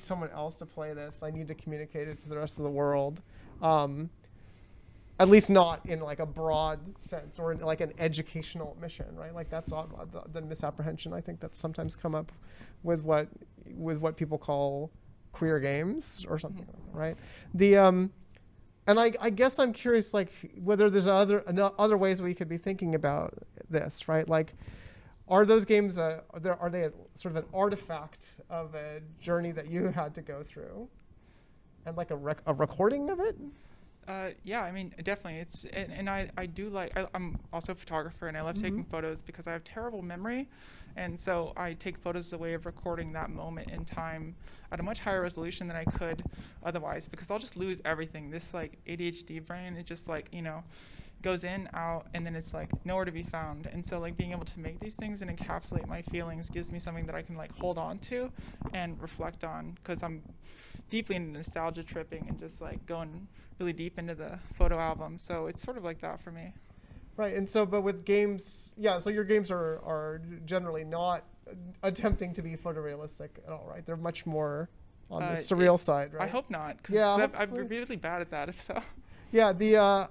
someone else to play this. I need to communicate it to the rest of the world. At least not in like a broad sense or in like an educational mission, right? Like that's the misapprehension I think that's sometimes come up with what people call queer games or something like that, right? And I guess I'm curious like whether there's other ways we could be thinking about this, right? Like, are those games are they sort of an artifact of a journey that you had to go through, and like a recording of it? Yeah, I mean, definitely. And I do like, I'm also a photographer, and I love taking photos because I have terrible memory. And so I take photos as a way of recording that moment in time at a much higher resolution than I could otherwise, because I'll just lose everything. This like ADHD brain, it just like, goes in, out, and then it's like nowhere to be found. And so like being able to make these things and encapsulate my feelings gives me something that I can like hold on to and reflect on, because I'm deeply into nostalgia tripping and just like going really deep into the photo album. So it's sort of like that for me. Right, and so, but with games, yeah, so your games are generally not attempting to be photorealistic at all, right? They're much more on the surreal side, right? I hope not, because Yeah, I'm really bad at that, if so. Yeah,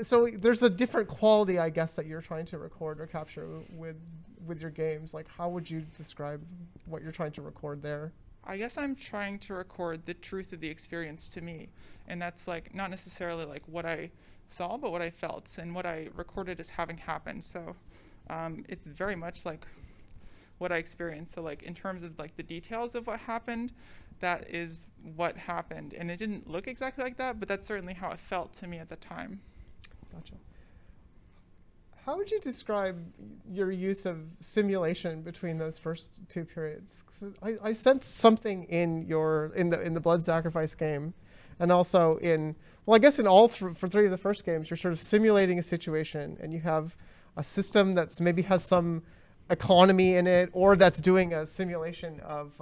so there's a different quality, I guess, that you're trying to record or capture with your games. Like, how would you describe what you're trying to record there? I guess I'm trying to record the truth of the experience to me. And that's like not necessarily like what I saw, but what I felt and what I recorded as having happened. So it's very much like what I experienced. So like in terms of like the details of what happened, that is what happened. And it didn't look exactly like that, but that's certainly how it felt to me at the time. Gotcha. How would you describe your use of simulation between those first two periods? 'Cause I sense something in the Blood Sacrifice game, and also I guess in all for three of the first games, you're sort of simulating a situation, and you have a system that's maybe has some economy in it, or that's doing a simulation of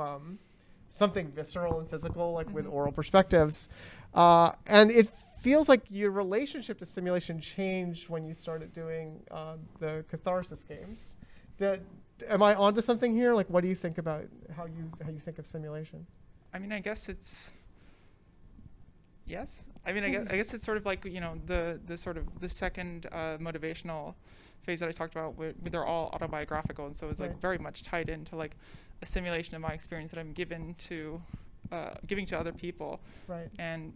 something visceral and physical, like with oral perspectives, and it feels like your relationship to simulation changed when you started doing the catharsis games. Am I onto something here? Like, what do you think about how you think of simulation? I mean, I guess it's yes. I mean, I guess it's sort of like the sort of the second motivational phase that I talked about, where they're all autobiographical, and so it's like very much tied into like a simulation of my experience that I'm giving to other people. Right. And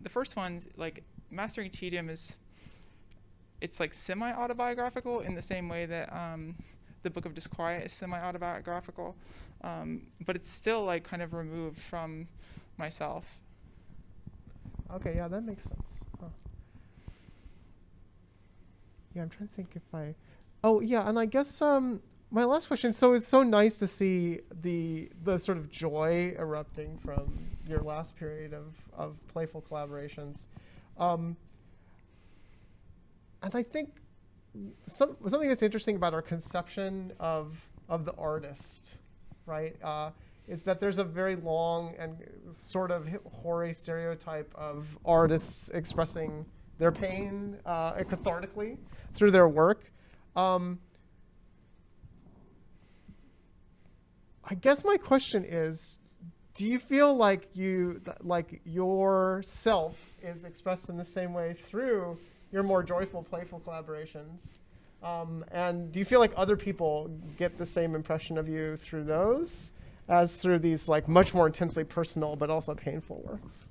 the first one's like Mastering Tedium it's like semi-autobiographical in the same way that the Book of Disquiet is semi-autobiographical, but it's still like kind of removed from myself. Okay, yeah, that makes sense. Huh. Yeah, I'm trying to think if I. Oh yeah, and I guess my last question. So it's so nice to see the sort of joy erupting from your last period of playful collaborations, and I think something that's interesting about our conception of the artist, right, is that there's a very long and sort of hoary stereotype of artists expressing their pain cathartically through their work. I guess my question is, do you feel like yourself is expressed in the same way through your more joyful, playful collaborations? And do you feel like other people get the same impression of you through those as through these like much more intensely personal but also painful works?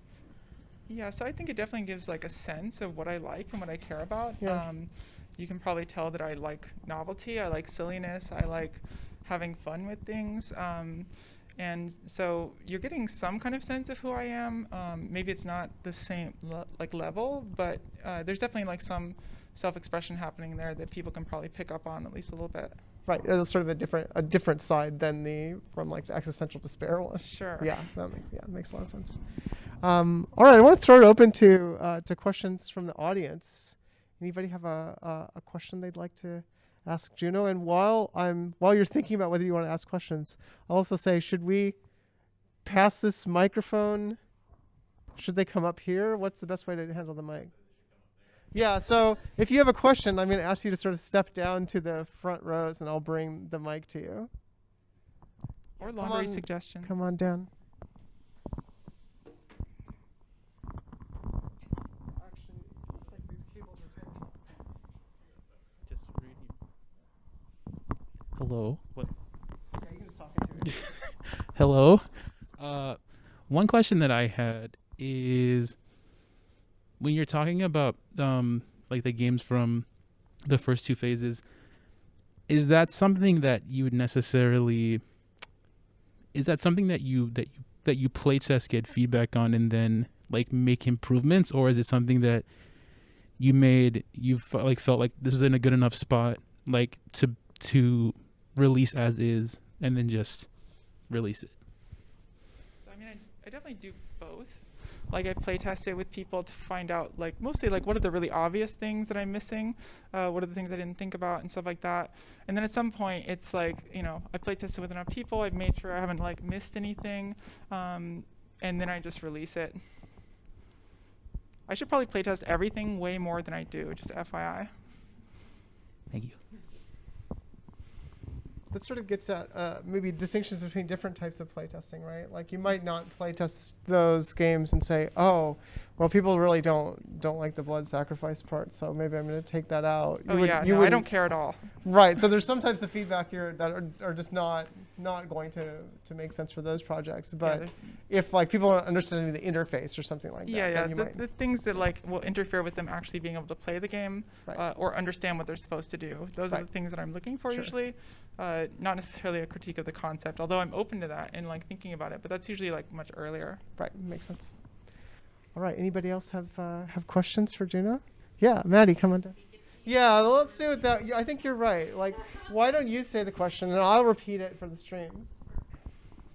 Yeah, so I think it definitely gives like a sense of what I like and what I care about. Yeah. You can probably tell that I like novelty, I like silliness, I like having fun with things. And so you're getting some kind of sense of who I am. Maybe it's not the same level, but there's definitely like some self-expression happening there that people can probably pick up on at least a little bit. Right, it's sort of a different side than from like the existential despair one. Sure. Yeah, that makes a lot of sense. All right, I want to throw it open to questions from the audience. Anybody have a question they'd like to ask Juno? And while you're thinking about whether you want to ask questions, I'll also say, should we pass this microphone? Should they come up here? What's the best way to handle the mic? Yeah, so if you have a question, I'm going to ask you to sort of step down to the front rows, and I'll bring the mic to you. Or laundry suggestions. Come on down. Actually, it looks like these cables are taking. Just right here. Hello. What? Yeah, you can just talk into it. Hello. One question that I had is, when you're talking about like the games from the first two phases, is that something that you would necessarily? Is that something that you play test, get feedback on, and then like make improvements, or is it something that you felt like this was in a good enough spot, like to release as is, and then just release it? So I mean, I definitely do both. Like I play test it with people to find out like mostly like what are the really obvious things that I'm missing, what are the things I didn't think about and stuff like that. And then at some point it's like, I play tested with enough people, I've made sure I haven't like missed anything, and then I just release it. I should probably play test everything way more than I do, just FYI. Thank you. That sort of gets at maybe distinctions between different types of playtesting, right? Like you might not playtest those games and say, oh, well, people really don't like the blood sacrifice part, so maybe I'm going to take that out. I don't care at all. Right, so there's some types of feedback here that are just not going to make sense for those projects. But if like people aren't understanding the interface or something like that, the things that like will interfere with them actually being able to play the game, right, or understand what they're supposed to do. Those are the things that I'm looking for usually. Not necessarily a critique of the concept, although I'm open to that and like thinking about it. But that's usually like much earlier. Right, makes sense. All right, anybody else have questions for Juno? Yeah, Maddie, come on down. Yeah, let's do it that. I think you're right. Like, why don't you say the question and I'll repeat it for the stream.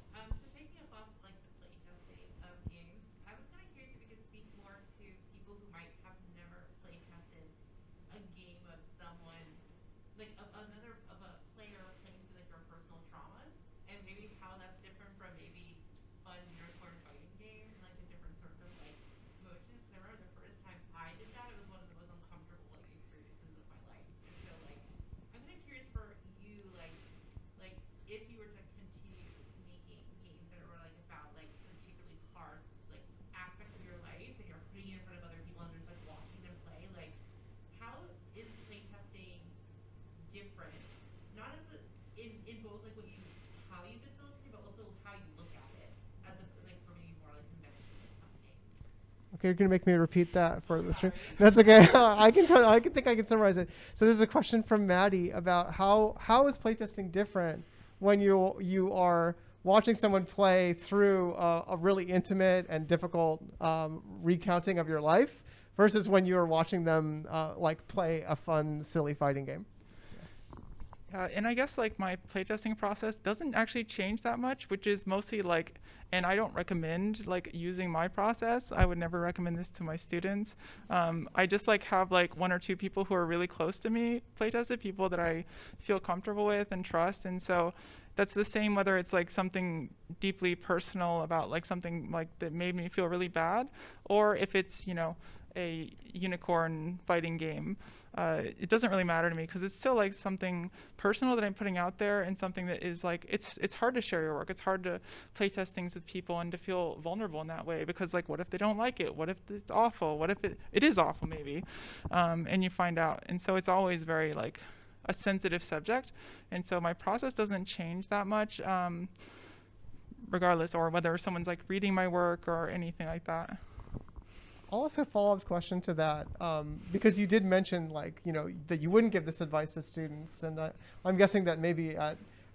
So taking up off like the playtesting of games, I was kind of curious if you could speak more to people who might have never playtested a game of someone, like of a player playing through like your personal traumas, and maybe how that's different from maybe fun unicorn fighting games, like the different sorts of like motions. I remember the first time I did that, it was one of the most uncomfortable like experiences of my life. And so like, I'm kind of curious for you, like if you were to continue making games that were like about like particularly hard like aspects of your life, and you're putting it in front of other people and just like watching them play, like how is playtesting different? Not as in both like how you facilitate, but also how you look at it as a like Okay, you're gonna make me repeat that for the stream. That's okay. I can summarize it. So this is a question from Maddie about how is playtesting different when you are watching someone play through a really intimate and difficult recounting of your life versus when you are watching them like play a fun, silly fighting game. And I guess like my playtesting process doesn't actually change that much, which is mostly like, and I don't recommend like using my process. I would never recommend this to my students. I just like have like 1 or 2 people who are really close to me playtest it, people that I feel comfortable with and trust. And so that's the same whether it's like something deeply personal about like something like that made me feel really bad, or if it's, you know, a unicorn fighting game. It doesn't really matter to me because it's still like something personal that I'm putting out there, and something that is like, it's hard to share your work. It's hard to play test things with people and to feel vulnerable in that way, because like, what if they don't like it? What if it's awful? What if it is awful maybe? And you find out. And so it's always very like a sensitive subject. And so my process doesn't change that much, regardless, or whether someone's like reading my work or anything like that. I'll ask a follow-up question to that, because you did mention, like, you know, that you wouldn't give this advice to students, and I'm guessing that maybe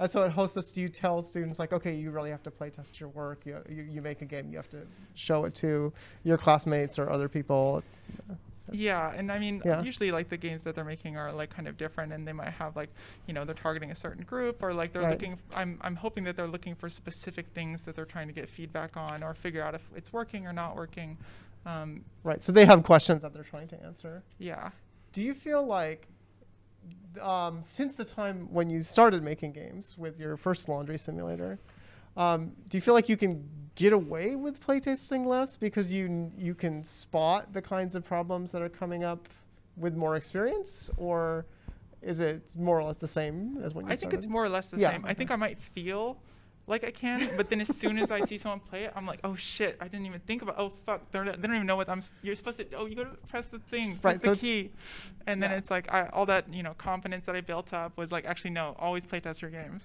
so at Hostess, do you tell students like, okay, you really have to play test your work, you make a game, you have to show it to your classmates or other people? Yeah, and I mean, Yeah. usually like the games that they're making are like kind of different, and they might have like, you know, they're targeting a certain group, or like they're Right. looking, I'm hoping that they're looking for specific things that they're trying to get feedback on or figure out if it's working or not working. Right, so they have questions that they're trying to answer. Yeah. Do you feel like, since the time when you started making games with your first laundry simulator, do you feel like you can get away with playtesting less because you can spot the kinds of problems that are coming up with more experience, or is it more or less the same as when you I started? think it's more or less the Yeah, same. I okay. think I might feel like I can, but then as soon as I see someone play it, I'm like, oh shit, I didn't even think about, oh fuck, they don't even know what you're supposed to, oh, you gotta press the thing, Right, press so the it's- key. And then yeah. it's like, all that, you know, confidence that I built up was like, actually no, always playtest your games.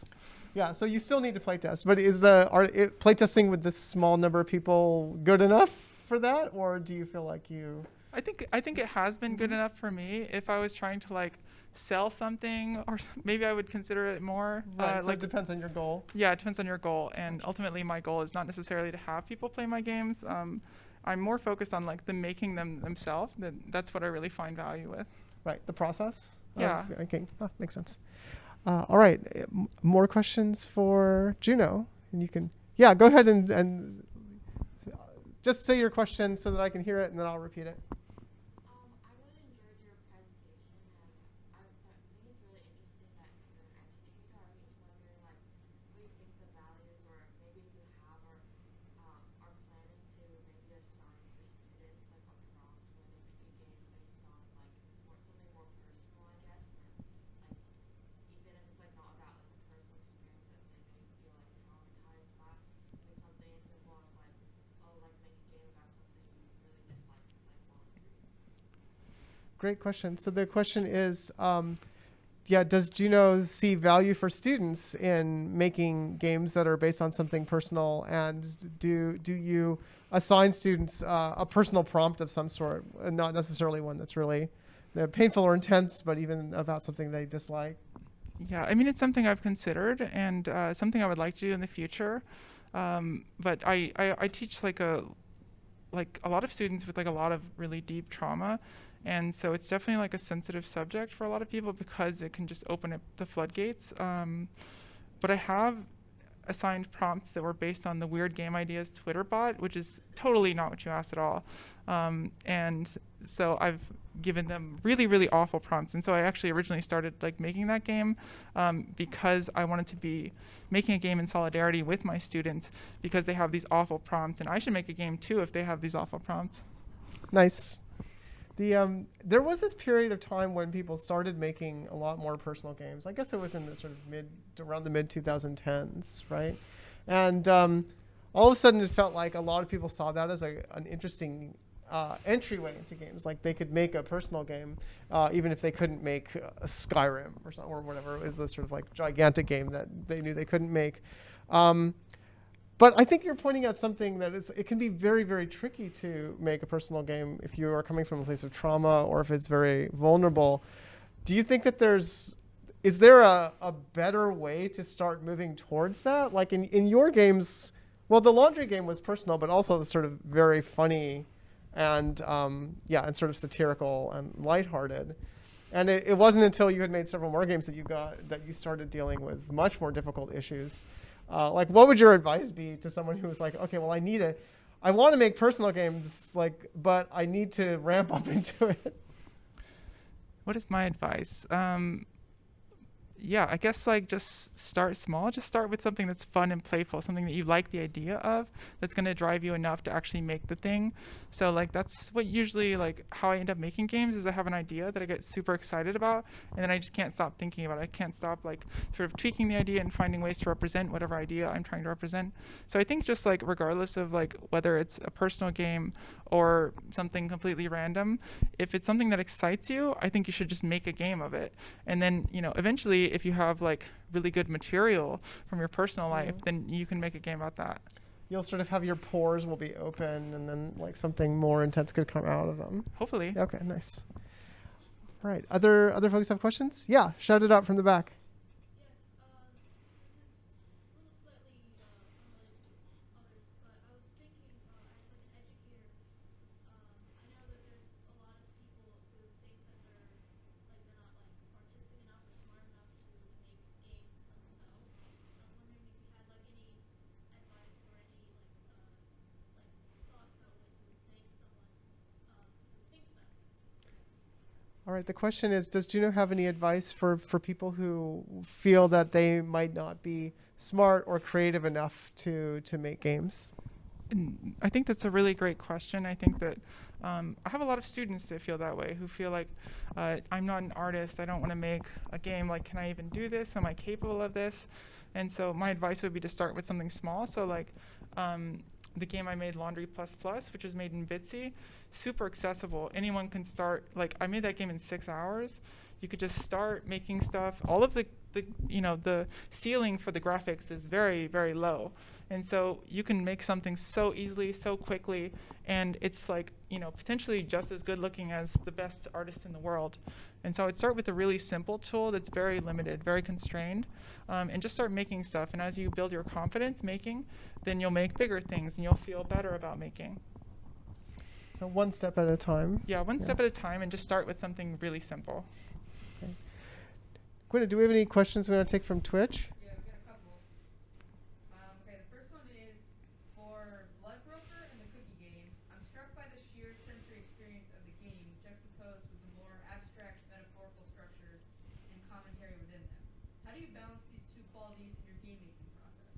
Yeah, so you still need to playtest, but is playtesting with this small number of people good enough for that, or do you feel like you? I think it has been good enough for me. If I was trying to like sell something, or maybe I would consider it more. Right, so like it depends on your goal. Yeah, it depends on your goal, and ultimately my goal is not necessarily to have people play my games. I'm more focused on like the making them themselves. That's what I really find value with. Right, the process. Yeah. Okay, makes sense. All right, more questions for Juno, and you can, yeah, go ahead and just say your question so that I can hear it, and then I'll repeat it. I really enjoyed your presentation, and I think it's really interesting that you're an educator. I was just wondering, like, what you think the values, or maybe if you have, or are planning to maybe assign your students like a prompt when they make a game based on like something more personal, I guess, and like even if it's like not about like a personal experience that they may feel like traumatized by, like something as simple as like, oh, like make a game about something you really dislike, like laundry. Great question. So the question is, does Juno see value for students in making games that are based on something personal, and do you assign students a personal prompt of some sort, and not necessarily one that's really painful or intense, but even about something they dislike? Yeah, I mean, it's something I've considered, and something I would like to do in the future. But I teach like a lot of students with like a lot of really deep trauma. And so it's definitely like a sensitive subject for a lot of people because it can just open up the floodgates. But I have assigned prompts that were based on the Weird Game Ideas Twitter bot, which is totally not what you asked at all. And so I've given them really, really awful prompts. And so I actually originally started like making that game because I wanted to be making a game in solidarity with my students because they have these awful prompts, and I should make a game too if they have these awful prompts. Nice. There was this period of time when people started making a lot more personal games. I guess it was in the sort of around the mid 2010s, right? And all of a sudden, it felt like a lot of people saw that as an interesting entryway into games. Like they could make a personal game, even if they couldn't make a Skyrim or whatever. It was this sort of like gigantic game that they knew they couldn't make. But I think you're pointing out something that it can be very, very tricky to make a personal game if you are coming from a place of trauma or if it's very vulnerable. Do you think that is there a better way to start moving towards that? Like in your games, well, the laundry game was personal, but also sort of very funny and and sort of satirical and lighthearted. And it wasn't until you had made several more games that you started dealing with much more difficult issues. Like, what would your advice be to someone who was like, okay, well, I want to make personal games, but I need to ramp up into it? What is my advice? Yeah, I guess just start small. Just start with something that's fun and playful, something that you like the idea of, that's going to drive you enough to actually make the thing. So that's what usually how I end up making games is I have an idea that I get super excited about, and then I just can't stop thinking about it. I can't stop sort of tweaking the idea and finding ways to represent whatever idea I'm trying to represent. So I think just regardless of whether it's a personal game or something completely random, if it's something that excites you, I think you should just make a game of it. And then, eventually if you have really good material from your personal life, then you can make a game about that. You'll sort of have your pores will be open, and then something more intense could come out of them. Hopefully. Okay, nice. All right, other folks have questions? Yeah, shout it out from the back. All right, the question is, does Juno have any advice for people who feel that they might not be smart or creative enough to make games? I think that's a really great question. I think that I have a lot of students that feel that way, who feel like I'm not an artist. I don't want to make a game. Can I even do this? Am I capable of this? And so my advice would be to start with something small. So the game I made, Laundry Plus Plus, which was made in Bitsy, super accessible. Anyone can start. I made that game in 6 hours. You could just start making stuff. All of the ceiling for the graphics is very, very low. And so you can make something so easily, so quickly, and it's potentially just as good looking as the best artist in the world. And so I'd start with a really simple tool that's very limited, very constrained, and just start making stuff. And as you build your confidence making, then you'll make bigger things and you'll feel better about making. So one step at a time. Yeah, one step at a time, and just start with something really simple. Okay. Gwynna, do we have any questions we want to take from Twitch? Yeah, we've got a couple. Okay, the first one is for Bloodbroker and the Cookie Game. I'm struck by the sheer sensory experience of the game juxtaposed with the more abstract metaphorical structures and commentary within them. How do you balance these two qualities in your game making process?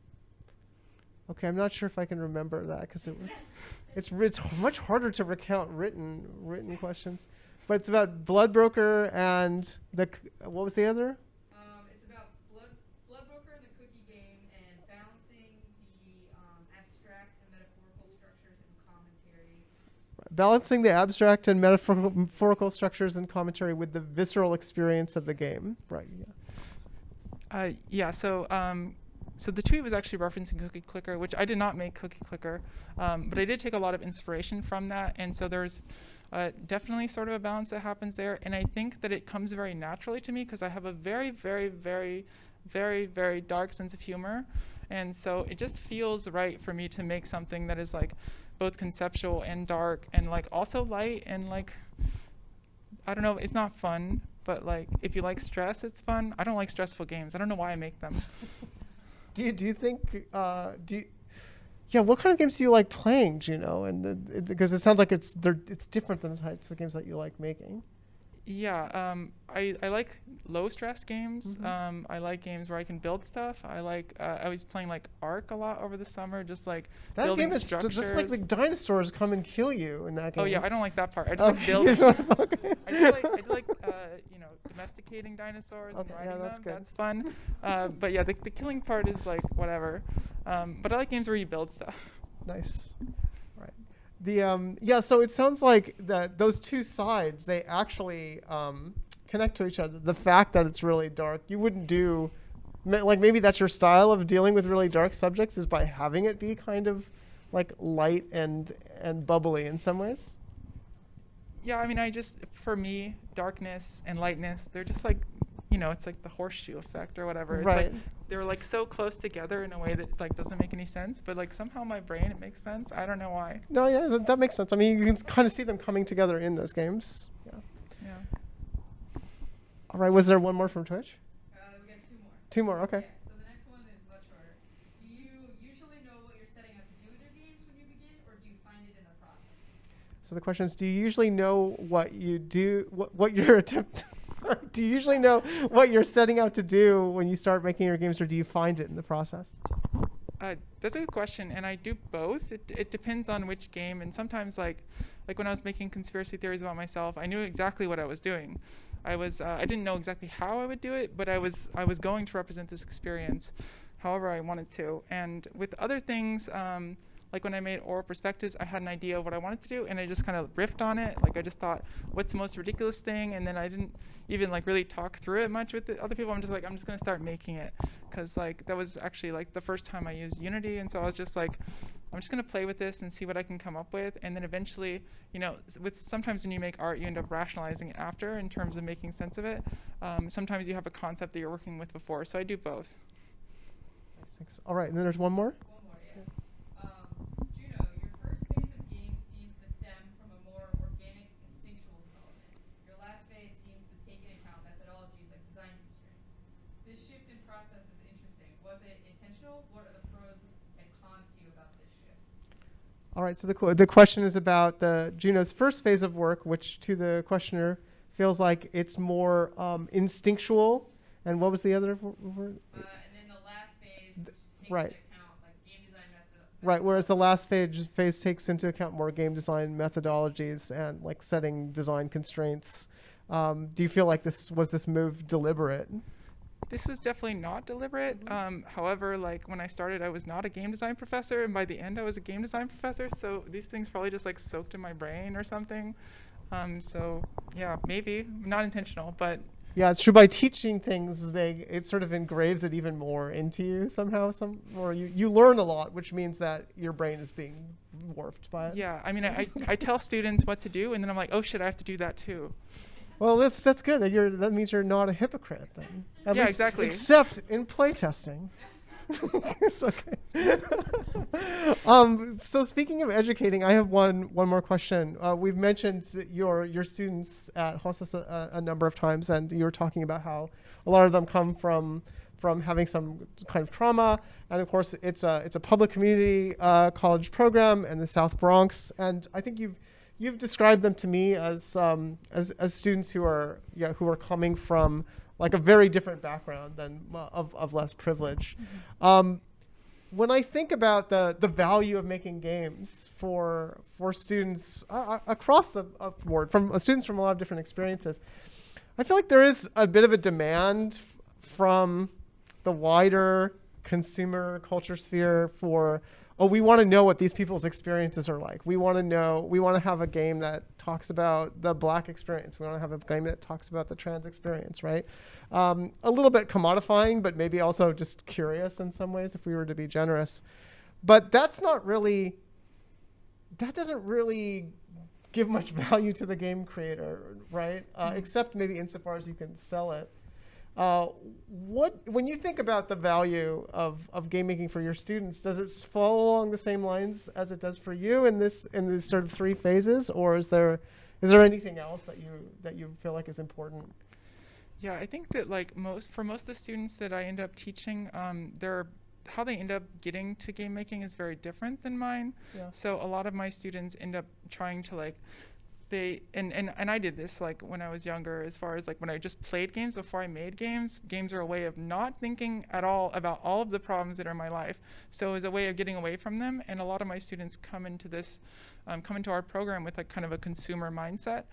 Okay, I'm not sure if I can remember that because it's much harder to recount written questions. But it's about Bloodbroker and what was the other? It's about Bloodbroker and the Cookie Game and balancing the abstract and metaphorical structures and commentary. Balancing the abstract and metaphorical structures and commentary with the visceral experience of the game. Right. Yeah. So the tweet was actually referencing Cookie Clicker, which I did not make Cookie Clicker, but I did take a lot of inspiration from that. And so there's definitely sort of a balance that happens there. And I think that it comes very naturally to me because I have a very, very, very, very, very dark sense of humor. And so it just feels right for me to make something that is both conceptual and dark and also light and I don't know, it's not fun, but if you like stress, it's fun. I don't like stressful games. I don't know why I make them. Do you think what kind of games do you like playing, Juno? And because it sounds like it's different than the types of games that you like making. Yeah, I like low stress games. I like games where I can build stuff. I was playing Ark a lot over the summer, just that building game is structures. just the dinosaurs come and kill you in that game. Oh yeah, I don't like that part. I just building. I do like domesticating dinosaurs and riding that's them. good. That's fun. But yeah, the killing part is whatever. But I like games where you build stuff. Nice. Right. So it sounds like that those two sides, they actually connect to each other. The fact that it's really dark, you wouldn't do Like maybe that's your style of dealing with really dark subjects, is by having it be kind of like light and bubbly in some ways. Yeah, I mean, for me, darkness and lightness, they're just like, you know, it's like the horseshoe effect or whatever. It's Right. like they're like so close together in a way that like doesn't make any sense, but like somehow my brain it makes sense. I don't know why. No, yeah, that makes sense. I mean, you can kind of see them coming together in those games. Yeah. Yeah. All right. Was there one more from Twitch? We got two more. Two more. Okay. Yeah, so the next one is much shorter. Do you usually know what you're setting out to do in your games when you begin, or do you find it in the process? So the question is, do you usually know what you do, what your attempt? Sorry, do you usually know what you're setting out to do when you start making your games, or do you find it in the process? That's a good question, and I do both. It depends on which game, and sometimes like when I was making conspiracy theories about myself, I knew exactly what I was doing. I didn't know exactly how I would do it, but I was going to represent this experience however I wanted to. And with other things, like when I made oral perspectives, I had an idea of what I wanted to do, and I just kind of riffed on it. Like I just thought, what's the most ridiculous thing? And then I didn't even like really talk through it much with the other people. I'm just going to start making it, because like that was actually like the first time I used Unity, and so I was just like, I'm just going to play with this and see what I can come up with. And then eventually, you know, sometimes when you make art, you end up rationalizing it after in terms of making sense of it. Sometimes you have a concept that you're working with before, so I do both. Nice, thanks. All right, and then there's one more. One more, yeah. Juno, your first phase of games seems to stem from a more organic, instinctual development. Your last phase seems to take into account methodologies like design constraints. This shift in process is interesting. Was it intentional? What are the pros and cons to you about this shift? All right, so the question is about Juno's first phase of work, which to the questioner feels like it's more instinctual. And what was the other word? And then the last phase, which takes right. into account like game design method. Right, whereas the last phase takes into account more game design methodologies and like setting design constraints. Do you feel like this move deliberate? This was definitely not deliberate. However, like when I started, I was not a game design professor, and by the end, I was a game design professor. So these things probably just like soaked in my brain or something. So yeah, maybe not intentional, but yeah, it's true. By teaching things, it sort of engraves it even more into you somehow. Or you learn a lot, which means that your brain is being warped by it. Yeah, I mean, I tell students what to do, and then I'm like, oh shit, I have to do that too. Well, that's good. That means you're not a hypocrite then. At yeah, least exactly. Except in playtesting. It's okay. So speaking of educating, I have one more question. We've mentioned your students at Hostas a number of times, and you were talking about how a lot of them come from having some kind of trauma, and of course it's a public community college program in the South Bronx, and I think you've described them to me as students who are coming from like a very different background than of less privilege. Mm-hmm. When I think about the value of making games for students across the board, from students from a lot of different experiences, I feel like there is a bit of a demand from the wider consumer culture sphere for, we want to know what these people's experiences are like. We want to have a game that talks about the Black experience. We want to have a game that talks about the trans experience, right? A little bit commodifying, but maybe also just curious in some ways if we were to be generous. But that doesn't really give much value to the game creator, right? Except maybe insofar as you can sell it. When you think about the value of game making for your students, does it follow along the same lines as it does for you in these sort of three phases, or is there anything else that you feel like is important? Yeah, I think that like for most of the students that I end up teaching, how they end up getting to game making is very different than mine. Yeah. So a lot of my students end up trying to like and I did this like when I was younger, as far as like when I just played games before I made games. Games are a way of not thinking at all about all of the problems that are in my life. So it was a way of getting away from them. And a lot of my students come into our program with like kind of a consumer mindset.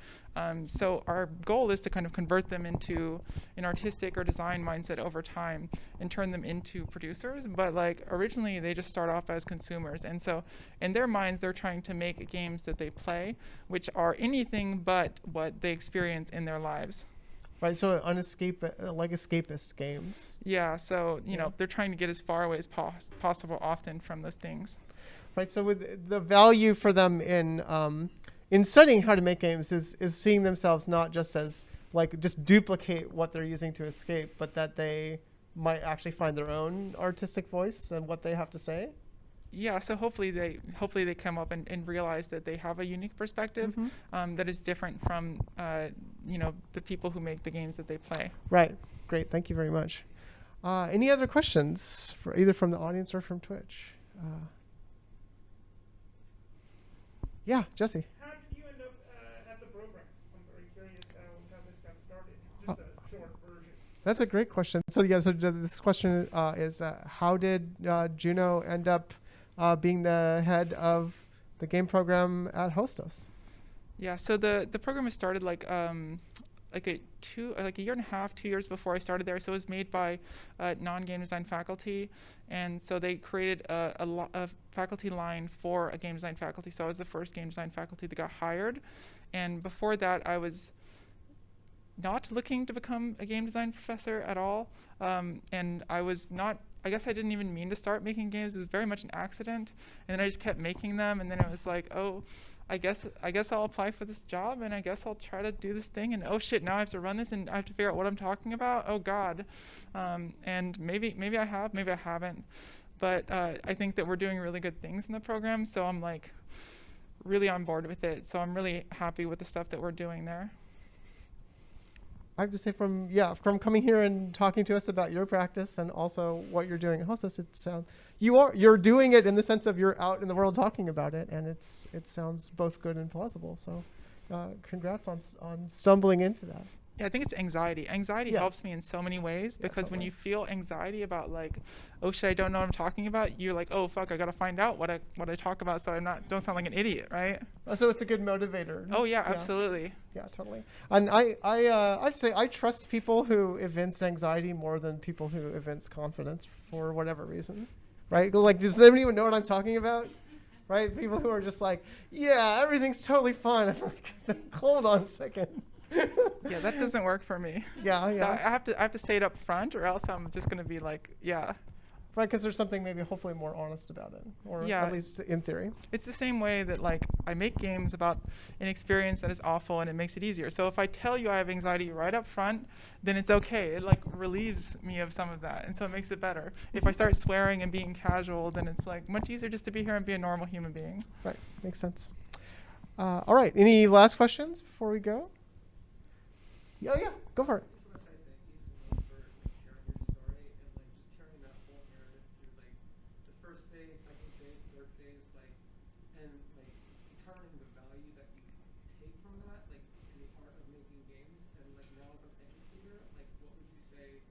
So our goal is to kind of convert them into an artistic or design mindset over time and turn them into producers. But like originally they just start off as consumers. And so in their minds, they're trying to make games that they play, which are anything but what they experience in their lives. Right. So like escapist games. Yeah, so you Yeah. know they're trying to get as far away as possible often from those things. Right. So with the value for them in studying how to make games is seeing themselves not just as like just duplicate what they're using to escape, but that they might actually find their own artistic voice and what they have to say. Yeah, so hopefully they come up and realize that they have a unique perspective that is different from you know the people who make the games that they play. Right. Great. Thank you very much. Any other questions for either from the audience or from Twitch? Yeah, Jesse. How did you end up at the program? I'm very curious how this got started. Just a short version. That's a great question. So yeah, so this question is how did Juno end up being the head of the game program at Hostos? Yeah, so the program was started like a year and a half, 2 years before I started there. So it was made by non-game design faculty, and so they created a faculty line for a game design faculty. So I was the first game design faculty that got hired, and before that I was not looking to become a game design professor at all, and I was not. I guess I didn't even mean to start making games. It was very much an accident, and then I just kept making them, and then it was like, oh, I guess I'll apply for this job, and I guess I'll try to do this thing, and oh shit, now I have to run this, and I have to figure out what I'm talking about. Oh god, and maybe I have, maybe I haven't, but I think that we're doing really good things in the program, so I'm like really on board with it. So I'm really happy with the stuff that we're doing there. I have to say from coming here and talking to us about your practice and also what you're doing at Hostos, it sounds you're doing it in the sense of you're out in the world talking about it, and it sounds both good and plausible. So congrats on stumbling into that. Yeah, I think it's anxiety. Anxiety Yeah. helps me in so many ways because when totally. you feel anxiety about like, oh shit, I don't know what I'm talking about, you're like, oh fuck, I gotta find out what I talk about so don't sound like an idiot, right? So it's a good motivator. Oh yeah, absolutely. Yeah, totally. And I'd say I trust people who evince anxiety more than people who evince confidence for whatever reason, right? Like, does anyone even know what I'm talking about? Right? People who are just like, yeah, everything's totally fine. I'm like, hold on a second. Yeah, that doesn't work for me. Yeah. I have to say it up front, or else I'm just gonna be like, yeah. Right, because there's something maybe hopefully more honest about it, or Yeah. at least in theory. It's the same way that like I make games about an experience that is awful and it makes it easier. So if I tell you I have anxiety right up front, then it's okay. It like relieves me of some of that, and so it makes it better. If I start swearing and being casual, then it's like much easier just to be here and be a normal human being. Right, makes sense. All right, any last questions before we go? Yeah, go for it. I just want to say thank you so much for sharing your story and just turning that whole narrative through the first phase, second phase, third phase, and determining the value that you take from that, in the art of making games, and now as an educator, what would you say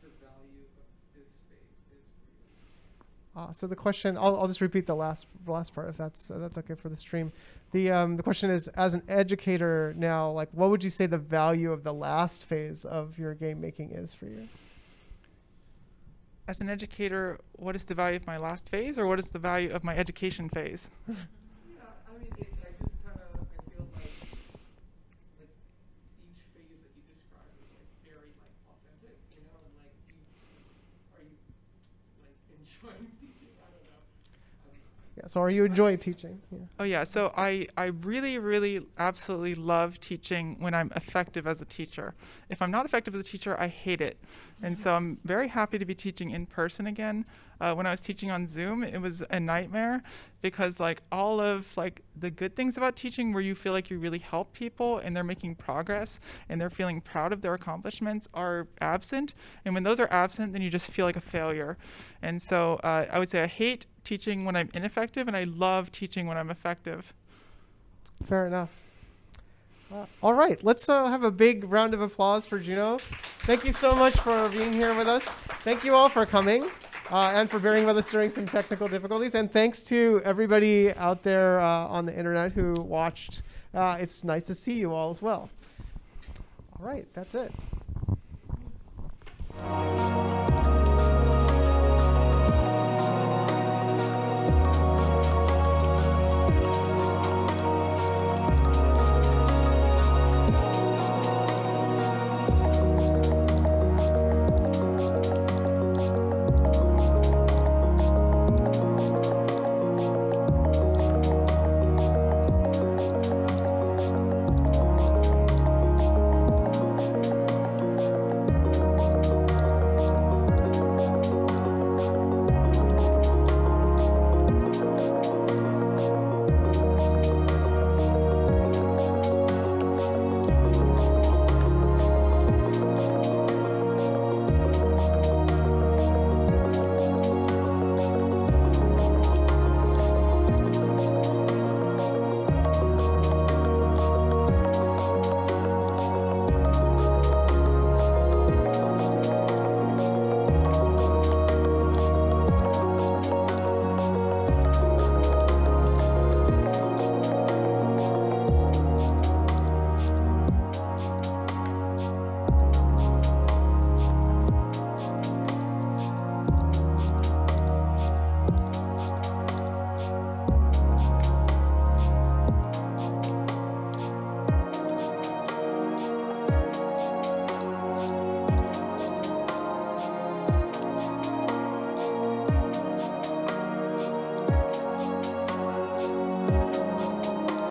the value of this phase is for you? So the question, I'll just repeat the last part if that's okay for the stream. The question is, as an educator now, what would you say the value of the last phase of your game making is for you? As an educator, what is the value of my last phase, or what is the value of my education phase? Yeah, I mean, I feel like each phase that you described was very authentic, and are you enjoying teaching? I don't know. Yeah. So are you enjoying teaching? Yeah. Oh yeah, so I really, really absolutely love teaching when I'm effective as a teacher. If I'm not effective as a teacher, I hate it. And so I'm very happy to be teaching in person again. When I was teaching on Zoom, it was a nightmare because all of the good things about teaching where you feel like you really help people and they're making progress and they're feeling proud of their accomplishments are absent. And when those are absent, then you just feel like a failure. And so I would say I hate teaching when I'm ineffective, and I love teaching when I'm effective. Fair enough. All right, let's have a big round of applause for Juno. Thank you so much for being here with us. Thank you all for coming and for bearing with us during some technical difficulties. And thanks to everybody out there on the internet who watched. It's nice to see you all as well. All right, that's it.